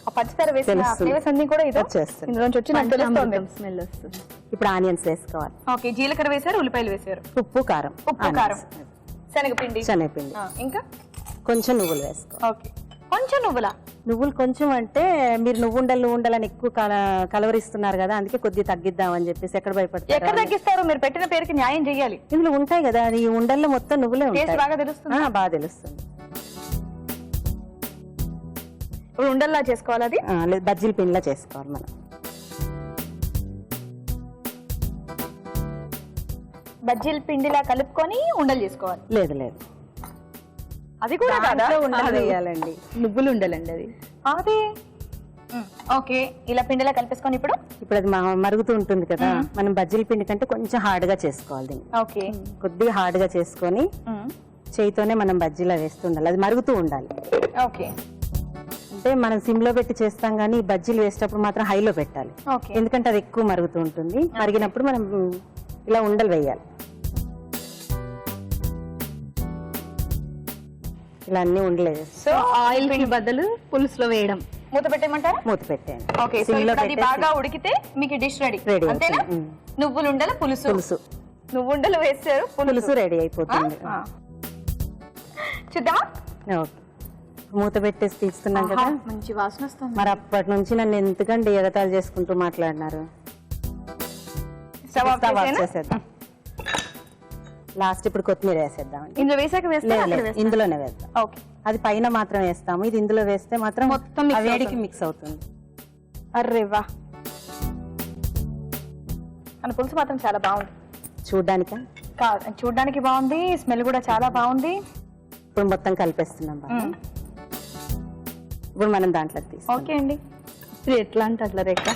ఆ పచ్చిదార వేసిన ఫ్లేవర్స్ అన్ని కూడా ఇది వచ్చేస్తుంది. ఇందులోంచి వచ్చి నాకు తెలుస్తుంది. స్మెల్ వస్తుంది. ఇప్పుడు ఆనియన్స్ వేసుకోవాలి. ఓకే, జీలకర్ర వేశారు, ఉల్లిపాయలు వేశారు, ఉప్పు కారం, ఉప్పు కారం, శనగపిండి, శనగపిండి, ఇంకా కొంచెం నువ్వులు వేసుకోవాలి. ఓకే, కొంచెం నువ్వులా? నువ్వులు కొంచెం అంటే మీరు నువ్వుండలని ఎక్కువ కలవరిస్తున్నారు కదా, అందుకే కొద్దిగా తగ్గిద్దామని చెప్పేసి. ఎక్కడ భయపడతారు? ఎక్కడ తగ్గిస్తారు? మీరు పెట్టిన పేరుకి న్యాయం చేయాలి. ఇందులో ఉంటాయి కదా, ఈ ఉండల్లో మొత్తం నువ్వులే ఉంటాయి. బాగా తెలుస్తుంది. బాగా తెలుస్తుంది. ఇప్పుడు ఉండల్లా చేసుకోవాలి, అది లేదు బజ్జీల పిండిలా చేసుకోవాలి మనం. బజ్జీల పిండిలా కలుపుకొని ఉండలు చేసుకోవాలి. లేదు లేదు, అది కూడా ఉండలు వేయాలండి. నువ్వులు ఉండాలండి అది. అది ఓకే, ఇలా పిండిలా కలిపేసుకొని ఇప్పుడు అది మరుగుతూ ఉంటుంది కదా, మనం బజ్జీల పిండి కంటే కొంచెం హార్డ్ గా చేసుకోవాలి దీన్ని. ఓకే, కొద్దిగా హార్డ్ గా చేసుకొని చేయితోనే మనం బజ్జీలా వేస్తుండాలి, అది మరుగుతూ ఉండాలి. ఓకే, అంటే మనం సిమ్ లో పెట్టి చేస్తాం, కానీ బజ్జీలు వేసేటప్పుడు మాత్రం హైలో పెట్టాలి. ఓకే, ఎందుకంటే అది ఎక్కువ మరుగుతూ ఉంటుంది. మరిగినప్పుడు మనం ఇలా ఉండలు వేయాలి. ఇలా అన్ని ఉండలేదు. సో ఆయిల్ పిండి బదులు పులుసులో వేయడం. మూత పెట్టేయమంటారా? మూత పెట్టేయండి. ఓకే, సో ఇప్పుడు అది బాగా ఉడికితే మీకు డిష్ రెడీ. అంతేనా? నువ్వులు ఉండల పులుసు. నువ్వుండలు వేసారు, పులుసు రెడీ అయిపోతుంది. చూద్దామా? ఓకే, మూత పెట్టేసి తీస్తున్నాం కదా, మంచి వాసన వస్తుంది. మరి అప్పటి నుంచి నన్ను ఎందుకండి ఎగతాళి చేసుకుంటూ మాట్లాడినారు. చేసేద్దాం. లాస్ట్ ఇప్పుడు కొత్తిమీర వేసేద్దాం. ఇందులో వేసాక ఇందులోనే వేద్దాం. ఓకే, అది పైన మాత్రం వేస్తాము, ఇది ఇందులో వేస్తే మాత్రం మొత్తం వేడికి మిక్స్ అవుతుంది. అర్రే వా, మన పులుసు మాత్రం చాలా బాగుంది. చూడ్డానికి బాగుంది, స్మెల్ కూడా చాలా బాగుంది. ఇప్పుడు మొత్తం కలిపేస్తున్నాం బాగా. ఇప్పుడు మనం దాంట్లోకి తీసుకుందాం. ఓకే అండి, ఎట్లా అంటే అట్లా రేఖ.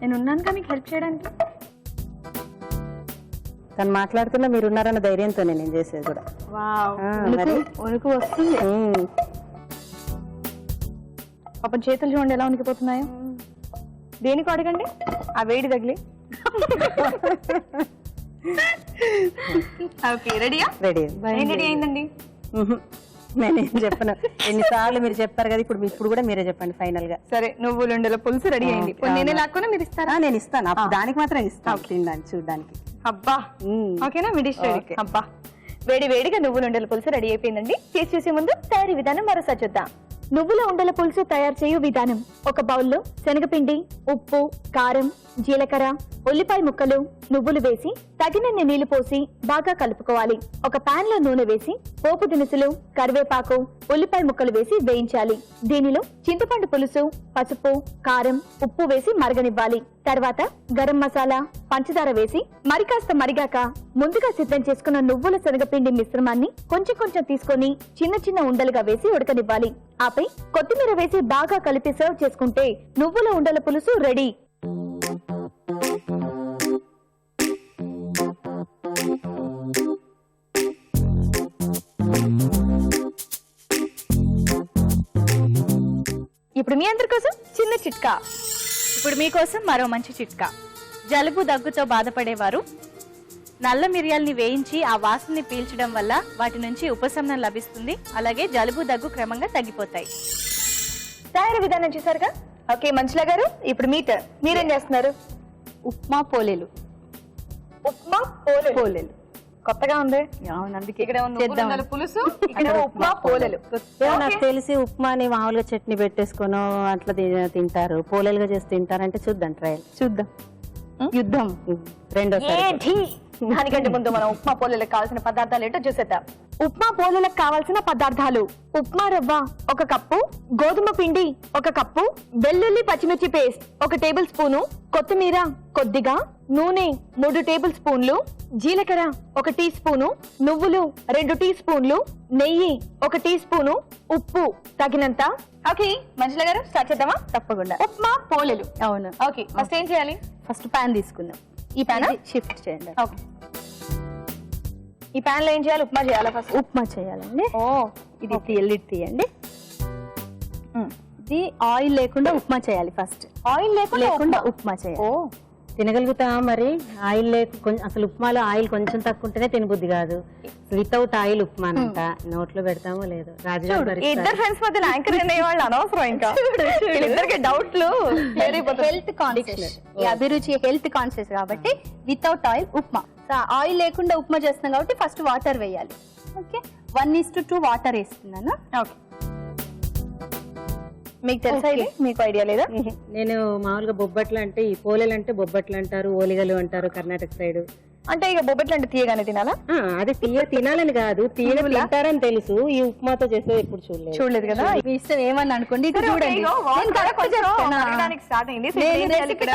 నేను ఉన్నాను మీకు హెల్ప్ చేయడానికి. తను మాట్లాడుతున్నా మీరు ఉన్నారన్న ధైర్యంతోనే నేను చేసేది కూడా. వణుకు వస్తుంది. పాపం చేతులు చూడండి ఎలా ఉనికిపోతున్నాయో. దేనికి అడగండి, ఆ వేడి తగిలి. ఓకే, రెడీయా? రెడీ. ఏం రెడీ అయిందండి? నేనేం చెప్పను, ఎన్నిసార్లు మీరు చెప్పారు కదా, ఇప్పుడు కూడా మీరే చెప్పండి ఫైనల్ గా. సరే, నువ్వులుండల పులుసు రెడీ అయింది. నేనే లాక్కున్నా మీరు ఇస్తారా? నేను ఇస్తాను, దానికి మాత్రం ఇస్తాను, తినడానికి చూడడానికి. అబ్బా, ఓకేనా? మీ డిష్ రెడీ. అబ్బా, వేడి వేడిగా నువ్వులుండల పులుసు రెడీ అయిపోయిందండి. చేసి చూసే ముందు తయారీ విధానం మరోసారి చూద్దాం. నువ్వుల ఉండల పులుసు తయారు చేయు విధానం. ఒక బౌల్లో శనగపిండి, ఉప్పు, కారం, జీలకర్ర, ఉల్లిపాయ ముక్కలు, నువ్వులు వేసి తగినన్ని నీళ్లు పోసి బాగా కలుపుకోవాలి. ఒక పాన్ లో నూనె వేసి పోపు దినుసులు, కరివేపాకు, ఉల్లిపాయ ముక్కలు వేసి వేయించాలి. దీనిలో చింతపండు పులుసు, పసుపు, కారం, ఉప్పు వేసి మరగనివ్వాలి. తర్వాత గరం మసాలా, పంచదార వేసి మరి కాస్త మరిగాక ముందుగా సిద్ధం చేసుకున్న నువ్వుల శనగపిండి మిశ్రమాన్ని కొంచెం కొంచెం తీసుకొని చిన్న చిన్న ఉండలుగా వేసి ఉడకనివ్వాలి. ఆపై కొత్తిమీర వేసి బాగా కలిపి సర్వ్ చేసుకుంటే నువ్వుల ఉండల పులుసు రెడీ. ఇప్పుడు మీ అందరి కోసం చిన్న చిట్కా. ఇప్పుడు మీకోసం మరో మంచి చిట్కా. జలుబు దగ్గుతో బాధపడేవారు నల్ల మిరియాల్ని వేయించి ఆ వాసనని పీల్చడం వల్ల వాటి నుంచి ఉపశమనం లభిస్తుంది. అలాగే జలుబు దగ్గు క్రమంగా తగ్గిపోతాయి. తయారీ విధానం చూసారుగా. ఓకే మంచులా గారు, ఇప్పుడు మీరేం చేస్తున్నారు? ఉప్మా పోలేలు. ఉప్మా పోలేలు కొత్తగా ఉంది. అవును, అందుకే ఇక్కడ నువ్వుల పులుసు, ఇక్కడ ఉప్మా పోలేలు. నాకు తెలిసి ఉప్మాని మామూలుగా చట్నీ పెట్టేసుకొని అట్లా తింటారు, పోలేలుగా చేసి తింటారంటే చూద్దాం, ట్రయల్ చూద్దాం. యుద్ధం రెండోసారి. దానికంటే ముందు మనం ఉప్మా పోలేలకు కావాల్సిన పదార్థాలు ఏంటో చూసేద్దాం. ఉప్మా పోలేలకు కావాల్సిన పదార్థాలు: ఉప్మా రవ్వ 1 కప్పు, గోధుమ పిండి 1 కప్పు, వెల్లుల్లి పచ్చిమిర్చి పేస్ట్ 1 టేబుల్ స్పూను, కొత్తిమీర కొద్దిగా, నూనె 3 టేబుల్ స్పూన్లు, జీలకర్ర 1 టీ స్పూను, నువ్వులు 2 టీ స్పూన్లు, నెయ్యి 1 టీ స్పూను, ఉప్పు తగినంత. ఓకే మంచులా గారు, స్టార్ట్ చేద్దామా? తప్పకుండా. ఉప్మా పోలేలు. అవును. ఓకే ఫస్ట్ ఏం చేయాలి? ఫస్ట్ ప్యాన్ తీసుకుందాం. ఈ ప్యాన్ షిఫ్ట్ చేయండి. ఓకే, ఈ ప్యాన్ లో ఏం చేయాలి? ఉప్మా చేయాలా? ఫస్ట్ ఉప్మా చేయాలండి. ఓ ఇది తీయండి. ఇది ఆయిల్ లేకుండా ఉప్మా చేయాలి. ఫస్ట్ ఆయిల్ లేకుండా ఉప్మా చేయాలి. ఓ తినగలుగుతావా మరి? ఆయిల్ అసలు ఉప్మాలో ఆయిల్ కొంచెం తక్కువ ఉంటేనే తినబుద్ధి కాదు. వితౌట్ ఆయిల్ ఉప్మా అంట నోట్లో పెడతామో లేదో. ఇద్దరు ఫ్రెండ్స్ మధ్య యాంకర్ అనే వాళ్ళు అనవసరం. ఇంకా ఇద్దరికి డౌట్లు. హెల్త్ కాన్షియస్, ఈ అభిరుచి హెల్త్ కాన్షియస్ కాబట్టి వితౌట్ ఆయిల్ ఉప్మా. ఆయిల్ లేకుండా ఉప్మా చేస్తున్నాం కాబట్టి ఫస్ట్ వాటర్ వేయాలి. ఓకే, 1:2 వాటర్ వేస్తున్నాను. ఓకే, మీకు తెలుసా ఇది? మీకు ఐడియా లేదా? నేను మామూలుగా బొబ్బట్లు అంటే, ఈ పోలేలు అంటే బొబ్బట్లు అంటారు, ఓలిగలు అంటారు కర్ణాటక సైడ్. అంటే ఇక బొబ్బట్లు అంటే తీయగానే తినాలా? అది తినాలని కాదు, తింటారని తెలుసు. ఈ ఉప్మాతో చేస్తే ఎప్పుడు చూడలేదు కదా. మీ ఇష్టం ఏమని అనుకోండి. ఇది చూడండి,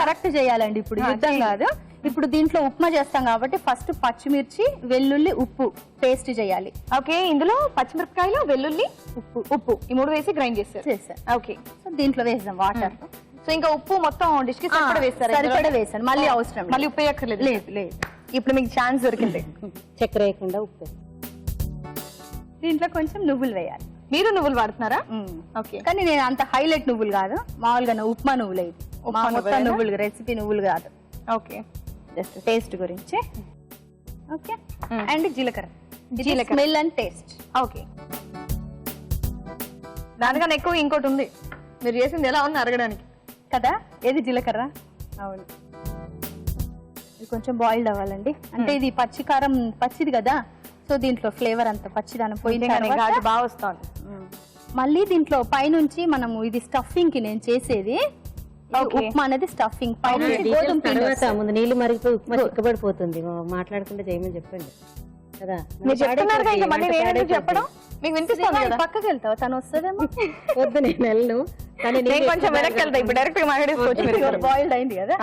కరెక్ట్ చేయాలండి. ఇప్పుడు యుద్ధం కాదు, ఇప్పుడు దీంట్లో ఉప్మా చేస్తాం కాబట్టి ఫస్ట్ పచ్చిమిర్చి, వెల్లుల్లి, ఉప్పు పేస్ట్ చేయాలి. ఓకే, ఇందులో పచ్చిమిరపకాయలు, వెల్లుల్లి, ఉప్పు ఈ 3 వేసి గ్రైండ్ చేస్తారు. ఓకే, సో దీంట్లో వేసాం వాటర్. సో ఇంకా ఉప్పు మొత్తం డిష్ కి సరిపడా వేస్తారు. సరిపడా వేసాను, మళ్ళీ అవసరం మళ్ళీ ఉప్పు వేయక్కర్లేదు. లేదు. ఇప్పుడు మీకు ఛాన్స్ దొరికింది. చక్కెర వేయకుండా ఉప్పు. దీంట్లో కొంచెం నువ్వులు వేయాలి. మీరు నువ్వులు వాడుతున్నారా? ఓకే, కానీ నేను అంత హైలైట్ నువ్వులు కాదు, మామూలుగా ఉప్మా నువ్వులు. ఇది మొత్తం నువ్వులు, రెసిపీ నువ్వులు కాదు. ఓకే, జస్ట్ టేస్ట్ గురించి. ఓకే, అండ్ జీలకర్ర జీలకర్ర స్మెల్ అండ్ టేస్ట్. ఓకే, దానికన్నా ఎక్కువ ఇంకోటి ఉంది. మీరు చేసింది ఎలా ఉంది అరగడానికి కదా? ఏది? జీలకర్ర. అవును, ఇది కొంచెం బాయిల్డ్ అవ్వాలండి. అంటే ఇది పచ్చి కారం, పచ్చిది కదా, సో దీంట్లో ఫ్లేవర్ అంత పచ్చిదనం పోయిన ఘాటు బాగా వస్తుంది. మళ్ళీ దీంట్లో పైనుంచి మనము ఇది స్టఫింగ్ కి నేను చేసేది. ఉప్మా అనేది స్టఫింగ్ ముందు నీళ్లు మరిగిపోయి ఉప్మా చిక్కబడిపోతుంది. మాట్లాడకుండా చేయమని చెప్పండి కదా. మీరు చెప్తున్నారుగా, ఇంకా మళ్ళీ నేను చెప్పడం మీకు వినిపిస్తుంది కదా. పక్కకి వెళ్తావా? తను వస్తుందేమో. వద్దు, నేను వెళ్ళను. కానీ నేను కొంచెం వెనక్కి వెళ్తా. ఇప్పుడు డైరెక్ట్ మాట్లాడేసుకోవచ్చు. బాయిల్డ్ అయింది కదా.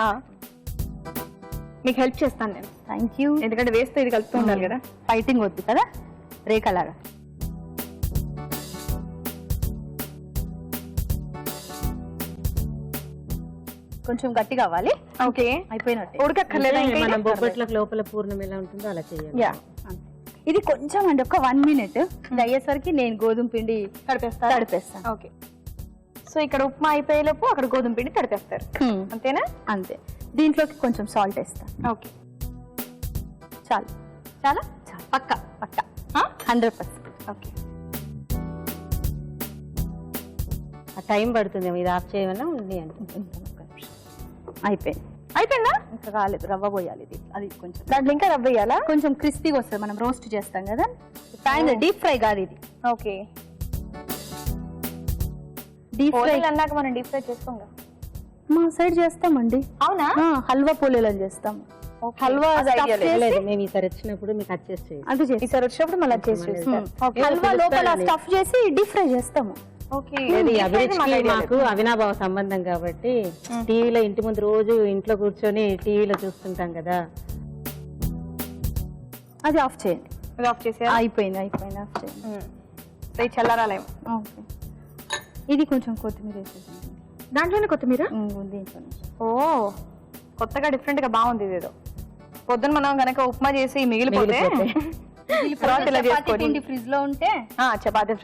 మీకు హెల్ప్ చేస్తాను నేను. Thank you. ఎందుకంటే వేస్తే ఇది కలుపుతూ ఉండాలి కదా. ఫైటింగ్ వద్దు కదా, రేఖలాగా. కొంచెం గట్టిగా అవ్వాలి. ఓకే, అయిపోయినట్టు. ఉడకక్కర్లేదా? మనం బొబ్బట్లకు లోపల పూర్ణం ఎలా ఉంటుందో అలా చేయాలి. యా, ఇది కొంచెం అండి, ఒక 1 minute ఇది అయ్యేసరికి నేను గోధుమ పిండి తడిపేస్తాను. ఓకే, సో ఇక్కడ ఉప్మా అయిపోయేలోపు అక్కడ గోధుమ పిండి తడిపేస్తారు. అంతేనా? అంతే. దీంట్లోకి కొంచెం సాల్ట్ వేస్తాను. ఓకే, చాలు. చాలా పక్క 100%. ఓకే, ఆ టైం పడుతుంది. ఇది ఆఫ్ చేయమన్నా ఉంది అనుకుంటున్నాను. అయిపోయిందా? ఇంకా కాలేదు, రవ్వ పోయాలి. ఇది అది కొంచెం దాంట్లో ఇంకా రవ్వ వేయాలా? కొంచెం క్రిస్పీగా వస్తుంది. మనం రోస్ట్ చేస్తాం కదా, ప్యాన్ డీప్ ఫ్రై కాదు ఇది. ఓకే, డీప్ ఫ్రై అన్నాక మనం డీప్ ఫ్రై చేసుకోంగా. మా సైడ్ చేస్తామండి. అవునా? హల్వా పోలేలు అని చేస్తాం. హల్వా లేదు, మేము ఈసారి వచ్చినప్పుడు మీకు అడ్జస్ట్ చేయాలి. అది చేసి ఈసారి వచ్చినప్పుడు మళ్ళీ చేసి హల్వా లోపల స్టఫ్ చేసి డీప్ ఫ్రై చేస్తాము. ఓకే, అభిరుచికి మాకు అవినాభావ సంబంధం కాబట్టి టీవీలో ఇంటి ముందు రోజు ఇంట్లో కూర్చొని టీవీలో చూస్తుంటాం కదా. అది ఆఫ్ చేయండి. ఆఫ్ చేసి అయిపోయింది ఆఫ్ చేయండి. చల్లారాలేమో. ఓకే, ఇది కొంచెం కొత్తిమీర వేసేసి దాంట్లోనే కొత్తిమీర. దీంట్లో ఓ, కొత్తగా డిఫరెంట్ గా బాగుంది ఇదేదో. పొద్దున మనం కనుక ఉప్మా చేసి మిగిలిపోతే పిండి ఫ్రిడ్జ్ లో ఉంటే, చపాతి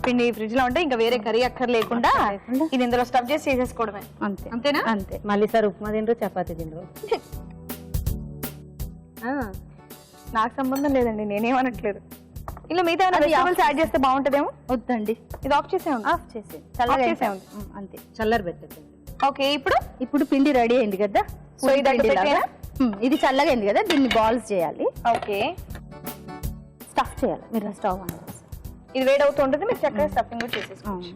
పిండి ఫ్రిడ్జ్ లో ఉంటే ఇంకా వేరే కర్రీ అక్కర్ లేకుండా ఇది ఇందులో స్టఫ్ చేసి చేసేసుకోవడమే. అంతే. అంతేనా? అంతే. మళ్ళీ సార్ ఉప్మా తినరు, చపాతి తినరు. నాకు సంబంధం లేదండి, నేనేమనట్లేదు. ఇలా మిగతా అది వెజిటబుల్స్ యాడ్ చేస్తే బాగుంటుందేమో. వద్దండి, ఇది ఆఫ్ చేసే ఉంది. ఆఫ్ చేసి చల్లగా చేసే ఉంది. అంతే. చల్లర పెట్టండి. ఓకే, ఇప్పుడు ఇప్పుడు పిండి రెడీ అయింది కదా. సో ఇది అట్టు పిండిలాగా. పెట్టేనా? ఇది చల్లగా అయింది కదా, దీన్ని బాల్స్ చేయాలి, ఓకే. స్టఫ్ చేయాలి. మీరు స్టవ్ ఆన్ చేసి. ఇది వేడి అవుతూ ఉంటుంది, మీరు చక్కగా స్టఫింగ్ కూడా చేసేసుకోవచ్చు.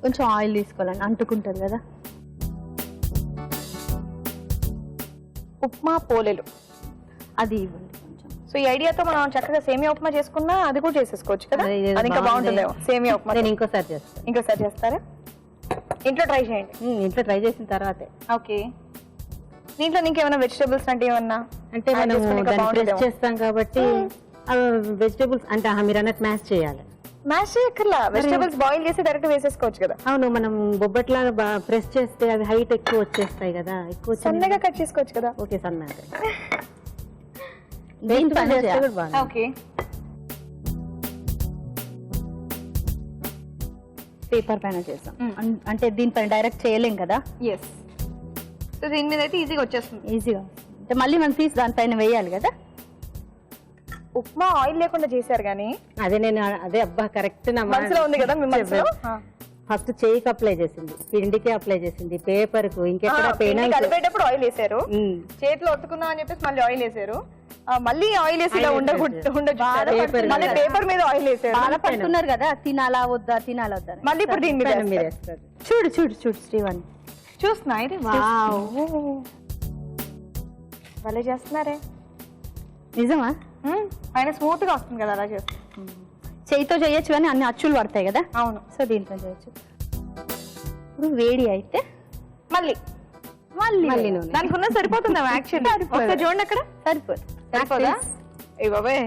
కొంచెం ఆయిల్ తీసుకోవాలండి, అంటుకుంటుంది కదా. ఉప్మా పోలేలు, అది ఇవ్వండి కొంచెం. సో ఈ ఐడియాతో మనం చక్కగా సేమియా ఉప్మా చేసుకున్నా అది కూడా చేసేసుకోవచ్చు కదా. అదే, ఇదేదో అది ఇంకా బాగుంది. బాగుంటుందేమో సేమియా ఉప్మా. నేను ఇంకోసారి చేస్తాను. ఇంకోసారి చేస్తారా? ఇంట్లో ట్రై చేయండి. ఇంట్లో ట్రై చేసిన తర్వాతే. ఓకే. దీంట్లో ఇంకేమైనా వెజిటబుల్స్ అంటే ఏమన్నా అంటే add మనం చేసుకుంటే ఇంకా దాన్ని ప్రెస్ బాగుంటుందేమో. చేస్తాం కాబట్టి వెజిటేబుల్స్ అంటే మీరు అన్నట్టు మ్యాష్ చేయాలి. మ్యాష్ చేయక్కర్లా, వెజిటబుల్స్ బాయిల్ చేసి డైరెక్ట్ వేసేసుకోవచ్చు కదా. అవును, మనం బొబ్బట్లాగా ప్రెస్ చేస్తే అది హైట్ ఎక్కువ వచ్చేస్తాయి కదా, ఎక్కువ సన్నగా కట్ చేసుకోవచ్చు కదా. ఓకే సన్నగా. దీనిపైన చేస్తే చేయాలి. కూడా బాగుంది. ఓకే. పేపర్ పైన చేస్తాం. అంటే దీనిపైన డైరెక్ట్ చేయలేం కదా, ఎస్. సో దీని మీద అయితే ఈజీగా వచ్చేస్తుంది. ఈజీగా. అంటే మళ్ళీ మనం తీసి దానిపైన వేయాలి కదా. ఉప్మా ఆయిల్ లేకుండా చేశారు కానీ అదే నేను అదే అబ్బా కరెక్ట్ నా మనసులో ఉంది కదా మీ మనసులో. ఫస్ట్ చేయికి అప్లై చేసింది, పిండికి అప్లై చేసింది, పేపర్ కు, ఇంకెక్కడ పిండి పెయిన్ కలిపేటప్పుడు ఆయిల్ వేసారు, చేతిలో ఒత్తుకున్నా అని చెప్పేసి మళ్ళీ ఆయిల్ వేసారు, మళ్ళీ ఆయిల్ వేసి ఇలా మళ్ళీ పేపర్ మీద ఆయిల్ వేసారు. బాధపడుతున్నారు కదా, తినాలా వద్దా తినాలా వద్దా అని. మళ్ళీ ఇప్పుడు దీని మీద మీరు వేస్తారు. వేస్తారు. చూడు చూడు చూడు శ్రీవాణి, చూస్తున్నా ఇది భలే చేస్తున్నారే. నిజమా? ఆయన స్మూత్ గా వస్తుంది కదా అలా చేస్తే. చేయితో చేయొచ్చు కానీ అన్ని అచ్చులు పడతాయి కదా. అవును. సో దీంట్లో చేయొచ్చు. ఇప్పుడు వేడి అయితే మళ్ళీ మళ్ళీ నూనె. దానికి ఉన్న సరిపోతుందా యాక్చువల్లీ? ఒకసారి చూడండి అక్కడ సరిపోదు. సరిపోదా? ఏ బాబాయ్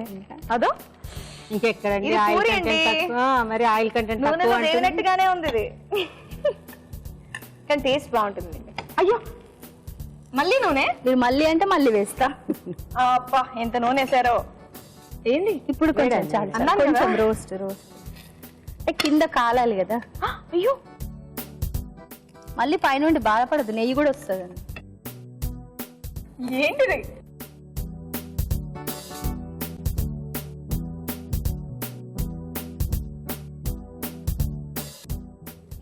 అదో ఇంకెక్కడండి ఇది ఆయిల్ పూరి కంటెంట్ అండి. తక్కువ, మరి ఆయిల్ కంటెంట్ నూనెలో తక్కువ అంటే వేగినట్టుగానే ఉంది ఇది, కానీ టేస్ట్ బాగుంటుంది. అయ్యో మళ్ళీ నూనె? మీరు మళ్ళీ అంటే మళ్ళీ వేస్తా. అబ్బా ఎంత నూనె వేసారో. ఏంది ఇప్పుడు కొంచెం వేడండి. చాలు, చాలు. అన్నాను కొంచెం కదా. రోస్ట్ అంటే కింద కాలాలి కదా. అయ్యో మళ్ళీ పైనుండి బాధపడదు, నెయ్యి కూడా వస్తుంది. ఏంటిది?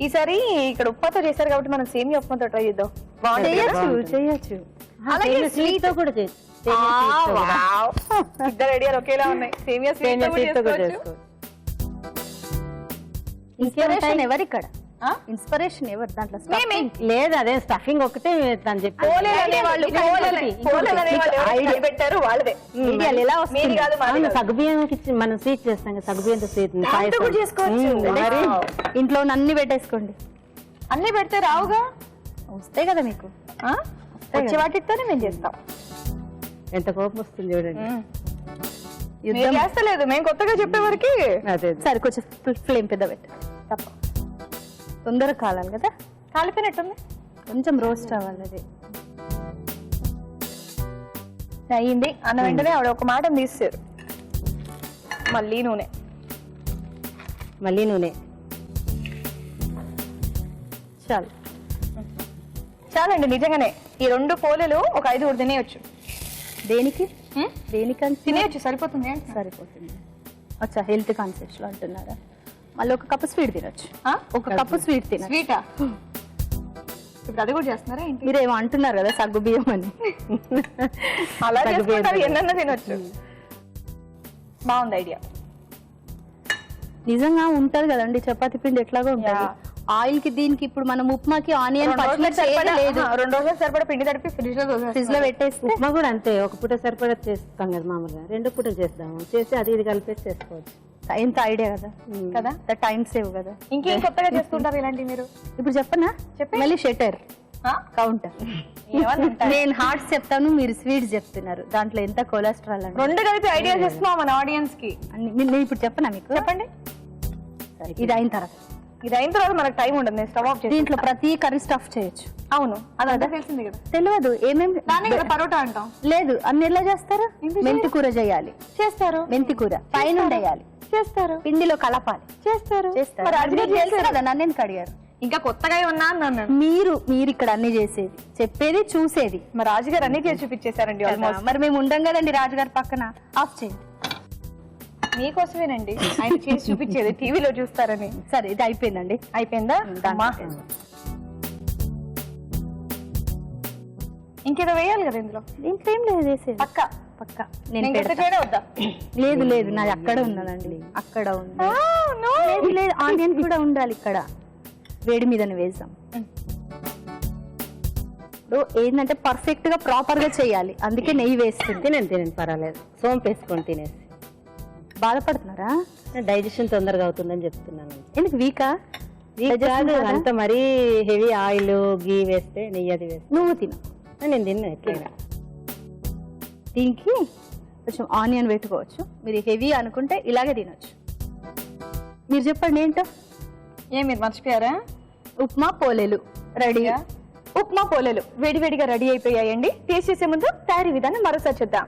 ఈసారి ఇక్కడ ఉప్మాతో చేశారు కాబట్టి మనం సేమియా ఉప్మాతో ట్రై చేద్దాం. బాగుంటుంది కదా? చేయొచ్చు. అలాగే స్వీట్ తో కూడా చేసి ఇద్దరు ఐడియాలు ఒకేలా ఉన్నాయి. సేమియా స్వీట్ స్వీట్ తో కూడా చేసుకోవచ్చు. చేసుకోవచ్చు. ఇన్స్పిరేషన్ ఎవరు ఇక్కడ? ఆ? ఇన్స్పిరేషన్ ఎవరు దాంట్లో? మేమే. లేదు అదే స్టఫింగ్ ఒకటే తను చెప్పి పోలేలు అనేవాళ్ళు, పోలేలు అనేవాళ్ళు ఎవరు ఐడియా. పెట్టారు వాళ్ళదే. ఐడియాలు ఎలా మీది వస్తుంది? కాదు మాది అవును, కాదు. సగ్గుబియ్యంకి మనం స్వీట్ చేస్తాం కదా, సగ్గుబియ్యంతో స్వీట్ దాంతో కూడా చేసుకోవచ్చు. మరి Wow. ఇంట్లో అన్ని పెట్టేసుకోండి. అన్ని పెడితే రావుగా. వస్తాయి కదా మీకు. ఆ? వచ్చే వాటితోనే మేము చేస్తాం. ఎంత కోపం వస్తుంది చూడండి. మీరు చేస్తలేదు, మేము కొత్తగా చెప్పే వరకు. అదే సరే కొంచెం ఫ్లేమ్ పెద్ద పెట్ట, తప్ప తొందరగా కాలాలి కదా. కాలిపోయినట్టుంది. కొంచెం రోస్ట్ అవ్వాలి. అది అయ్యింది అన్న వెంటనే ఆవిడ ఒక మాట తీసారు. మళ్ళీ నూనె. మళ్ళీ నూనె చాలు. చాలండి నిజంగానే. ఈ 2 పోలేలు ఒక 5 తినేయచ్చు. దేనికి దేనికంటే తినేయచ్చు, సరిపోతుంది అంటే. సరిపోతుంది. అచ్చా, హెల్త్ కాన్సెప్ట్స్ లో అంటున్నారా? మళ్ళీ ఒక కప్పు స్వీట్ తినొచ్చు. ఆ? ఒక కప్పు స్వీట్ తినొచ్చు. స్వీటా? ఇప్పుడు అది కూడా చేస్తున్నారా ఏంటి? మీరేమో అంటున్నారు కదా సగ్గు బియ్యం అని. అలా చేసుకుంటారు, ఎన్నన్నా తినొచ్చు. బాగుంది ఐడియా. నిజంగా ఉంటది కదండి చపాతీ పిండి ఎట్లాగో ఉంటుంది. ఆయిల్ కి దీనికి ఇప్పుడు మనం ఉప్మాకి ఆనియన్ 2 రోజులకు సరిపడా లేదు. 2 రోజులకు సరిపడా పిండి తడిపి ఫ్రిడ్జ్ లో ఫ్రిడ్జ్ లో పెట్టేస్తే ఉప్మా కూడా అంతే, ఒక పూట సరిపడా చేస్తాం కదా మామూలుగా, 2 పూటలు చేస్తాము, చేసి అది ఇది కలిపేసి చేసుకోవచ్చు. ఎంత ఐడియా కదా కదా. టైం సేవ్ కదా. ఇంకేం కొత్తగా చేస్తుంటారు ఇలాంటివి మీరు? ఇప్పుడు చెప్పనా? మళ్ళీ షెటర్ కౌంటర్. ఏమన్నా ఉంటాయా? నేను హార్ట్స్ చెప్తాను, మీరు స్వీట్స్ చెప్తున్నారు. దాంట్లో ఎంత కొలెస్ట్రాల్ అని 2 కలిపి ఐడియా చేస్తున్నాం మన ఆడియన్స్ కి. నేను ఇప్పుడు చెప్పనా మీకు? చెప్పండి. ఇది అయిన తర్వాత, ఇది అయిన తర్వాత మనకు టైం ఉండదు, నేను స్టవ్ ఆఫ్ చేసి. దీంట్లో ప్రతి కర్రీ స్టఫ్ చేయొచ్చు. అవును, అదంతా తెలిసింది కదా. తెలియదు ఏమేమి దాన్ని ఇక్కడ పరోటా అంటాం. లేదు. అన్ని ఎలా చేస్తారు? మెంతి కూర చేయాలి, చేస్తారు. మెంతి కూర పైన వేయాలి, చేస్తారు. పిండిలో కలపాలి, చేస్తారు. చేస్తారు. మరి అది మీకు కూడా తెలుసు కదా, నన్ను ఎందుకు అడిగారు? ఇంకా కొత్తగా ఉన్నా అన్నాను. మీరు ఇక్కడ అన్ని చేసేది, చెప్పేది, చూసేది. మా రాజుగారు అన్ని చేసి చూపించేశారండి ఆల్మోస్ట్. మరి మేము ఉండం కదండి రాజుగారి పక్కన. ఆఫ్ చేయండి. మీకోసమేనండి ఆయన చేసి చూపించేది, టీవీలో చూస్తారని. సరే ఇది అయిపోయిందండి. అయిపోయిందా? అమ్మా. ఇంకేదో వేయాలి కదా ఇందులో. దీంట్లో ఏం లేదు వేసేది. పక్క పక్క నేను నేను గట్ట పెడతా. చేయడం వద్దా? లేదు నాది అక్కడ ఉన్నదండి, అక్కడ ఉంది. లేదు ఆనియన్ కూడా ఉండాలి ఇక్కడ. వేడి మీదనే వేసాం. ఇప్పుడు ఏంటంటే పర్ఫెక్ట్ గా ప్రాపర్ గా చేయాలి, అందుకే నెయ్యి వేస్తుంది. తినండి పర్వాలేదు. సోంపు వేసుకొని తినేసి. బాధపడుతున్నారా? డైజెషన్ తొందరగా అవుతుందని చెప్తున్నాను. ఎందుకు వీకా? కాదు, అంత మరీ హెవీ ఆయిల్ గీ వేస్తే నెయ్యి అది వేస్తే నువ్వు తిను. నేను తిన్నా ఎట్లయినా. దీనికి కొంచెం ఆనియన్ పెట్టుకోవచ్చు. మీరు హెవీ అనుకుంటే ఇలాగే తినొచ్చు. మీరు చెప్పండి ఏంటో. ఏం మీరు మర్చిపోయారా? ఉప్మా పోలేలు రెడీ. ఉప్మా పోలేలు వేడివేడిగా రెడీ అయిపోయాయండి. టేస్ట్ చేసే ముందు తయారీ విధానం మరోసారి చూద్దాం.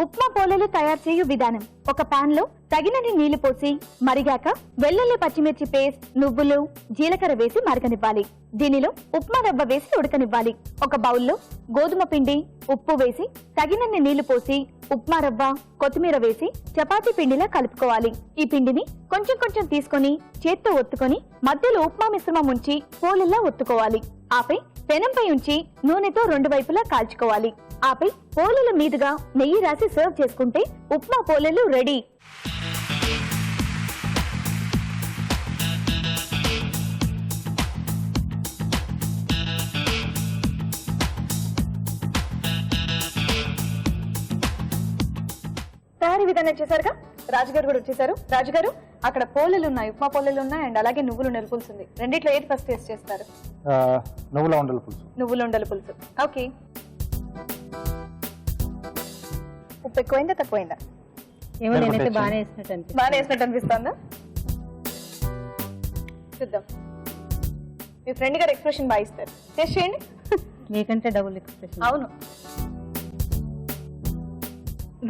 ఉప్మా పోలేలు తయారు చేయు విధానం: ఒక పాన్ లో తగినన్ని నీళ్లు పోసి మరిగాక వెల్లుల్లి పచ్చిమిర్చి పేస్ట్, నువ్వులు, జీలకర్ర వేసి మరగనివ్వాలి. దీనిలో ఉప్మా రవ్వ వేసి ఉడకనివ్వాలి. ఒక బౌల్లో గోధుమ పిండి, ఉప్పు వేసి తగినన్ని నీళ్లు పోసి ఉప్మా రవ్వ, కొత్తిమీర వేసి చపాతీ పిండిలా కలుపుకోవాలి. ఈ పిండిని కొంచెం కొంచెం తీసుకొని చేత్తో ఒత్తుకొని మధ్యలో ఉప్మా మిశ్రమం ఉంచి పోలేలా ఒత్తుకోవాలి. ఆపై పెనంపై ఉంచి నూనెతో రెండు వైపులా కాల్చుకోవాలి. ఆపై పోలేల మీదుగా నెయ్యి రాసి సర్వ్ చేసుకుంటే ఉప్మా పోలేలు రెడీ. తయారీ విధానం చేశారుగా. రాజుగారు కూడా వచ్చేసారు. రాజుగారు, అక్కడ పోలేలు ఉన్నాయి, ఉప్మా పోలేలు ఉన్నాయి, అండ్ అలాగే నువ్వులు ఉండల పులుసు ఉంది. రెండిట్లో ఏది ఫస్ట్ టేస్ట్ చేస్తారు? నువ్వుల ఉండల పులుసు. నువ్వులు ఉండల పులుసు. ఓకే. ఉప్పు ఎక్కువైందా తక్కువైందా? ఏమో నేనైతే బాగానే వేసినట్టు అనిపిస్తుంది. బాగా వేసినట్టు అనిపిస్తుందా? చూద్దాం. మీ ఫ్రెండ్ గారు ఎక్స్ప్రెషన్ బాగా ఇస్తారు. టేస్ట్ చేయండి. మీకంటే డబుల్ ఎక్స్ప్రెషన్. అవును.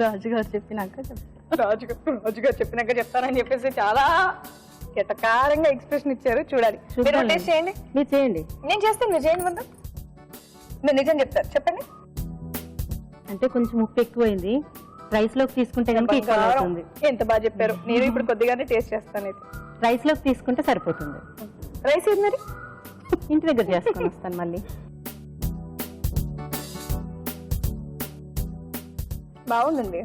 రాజుగారు చెప్పినాక రాజుగారు చెప్పినాక చెప్తానని చెప్పేసి చాలా ఎటకారంగా ఎక్స్ప్రెషన్ ఇచ్చారు. చూడాలి. మీరు టేస్ట్ చేయండి. మీరు చేయండి. నేను చేస్తాను, మీరు చేయండి ముందు. మీరు నిజం చెప్తారు, చెప్పండి. అంటే కొంచెం ఉప్పు ఎక్కువైంది. రైస్ లోకి తీసుకుంటే కనుక ఈక్వల్ అవుతుంది. ఎంత బాగా చెప్పారు. నేను ఇప్పుడు కొద్దిగానే టేస్ట్ చేస్తాను. అయితే రైస్ లోకి తీసుకుంటే సరిపోతుంది. రైస్ ఏది మరి? ఇంటి దగ్గర చేసుకొని వస్తాను మళ్ళీ. బాగుందండి.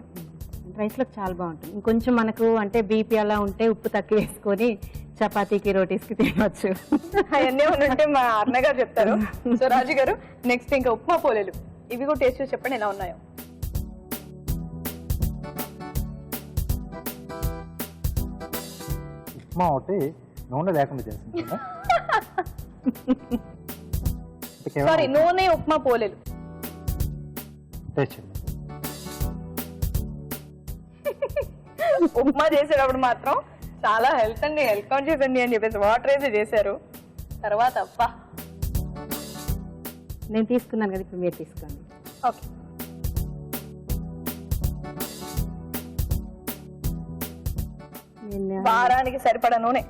రైస్ లోకి చాలా బాగుంటుంది. ఇంకొంచెం మనకు అంటే బీపీ అలా ఉంటే ఉప్పు తక్కువ వేసుకొని చపాతీకి రోటీస్కి తినవచ్చు. అవన్నీ ఉంటే మా అన్నగారు చెప్తారు. సో రాజు గారు, నెక్స్ట్ ఇంకా ఉప్మా పోలేలు, ఇవి కూడా టేస్ట్ చేసి చెప్పండి ఎలా ఉన్నాయో. ఉప్మా ఒకటి నూనె లేకుండా చేస్తుంది కదా. సారీ, నూనె ఉప్మా పోలేలు టేస్ట్ చేయండి. ఉప్మా చేసేటప్పుడు మాత్రం చాలా హెల్త్ కాన్షియస్ అండి అని చెప్పేసి వాటర్ అయితే చేశారు. తర్వాత అబ్బా. నేను తీసుకున్నాను కదా, ఇప్పుడు మీరు తీసుకోండి. ఓకే. వారానికి సరిపడా నూనె.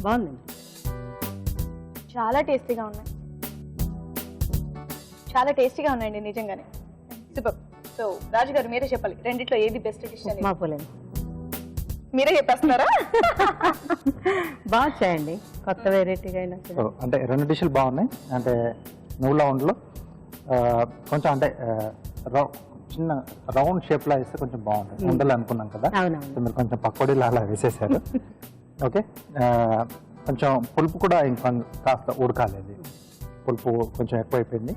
బాగుందండి. చాలా టేస్టీగా ఉన్నాయి. చాలా టేస్టీగా ఉన్నాయండి నిజంగానే. సూపర్. సో రాజు గారు, మీరే చెప్పాలి రెండిట్లో ఏది బెస్ట్ డిష్ అని. ఉప్మా పోలేలు. మీరే చెప్పేస్తున్నారా? బాగా చేయండి, కొత్త వెరైటీగా అయినా. సో అంటే రెండు డిష్లు బాగున్నాయి. అంటే నువ్వుల ఉండలు కొంచెం అంటే చిన్న రౌండ్ షేప్ లా వేస్తే కొంచెం బాగుంటుంది. ఉండలు అనుకున్నాం కదా, అవునవును. సో మీరు కొంచెం పకోడీలా అలా వేసేసారు. ఓకే. కొంచెం పులుపు కూడా ఇంకా కాస్త ఉడకాలేదు, పులుపు కొంచెం ఎక్కువైపోయింది.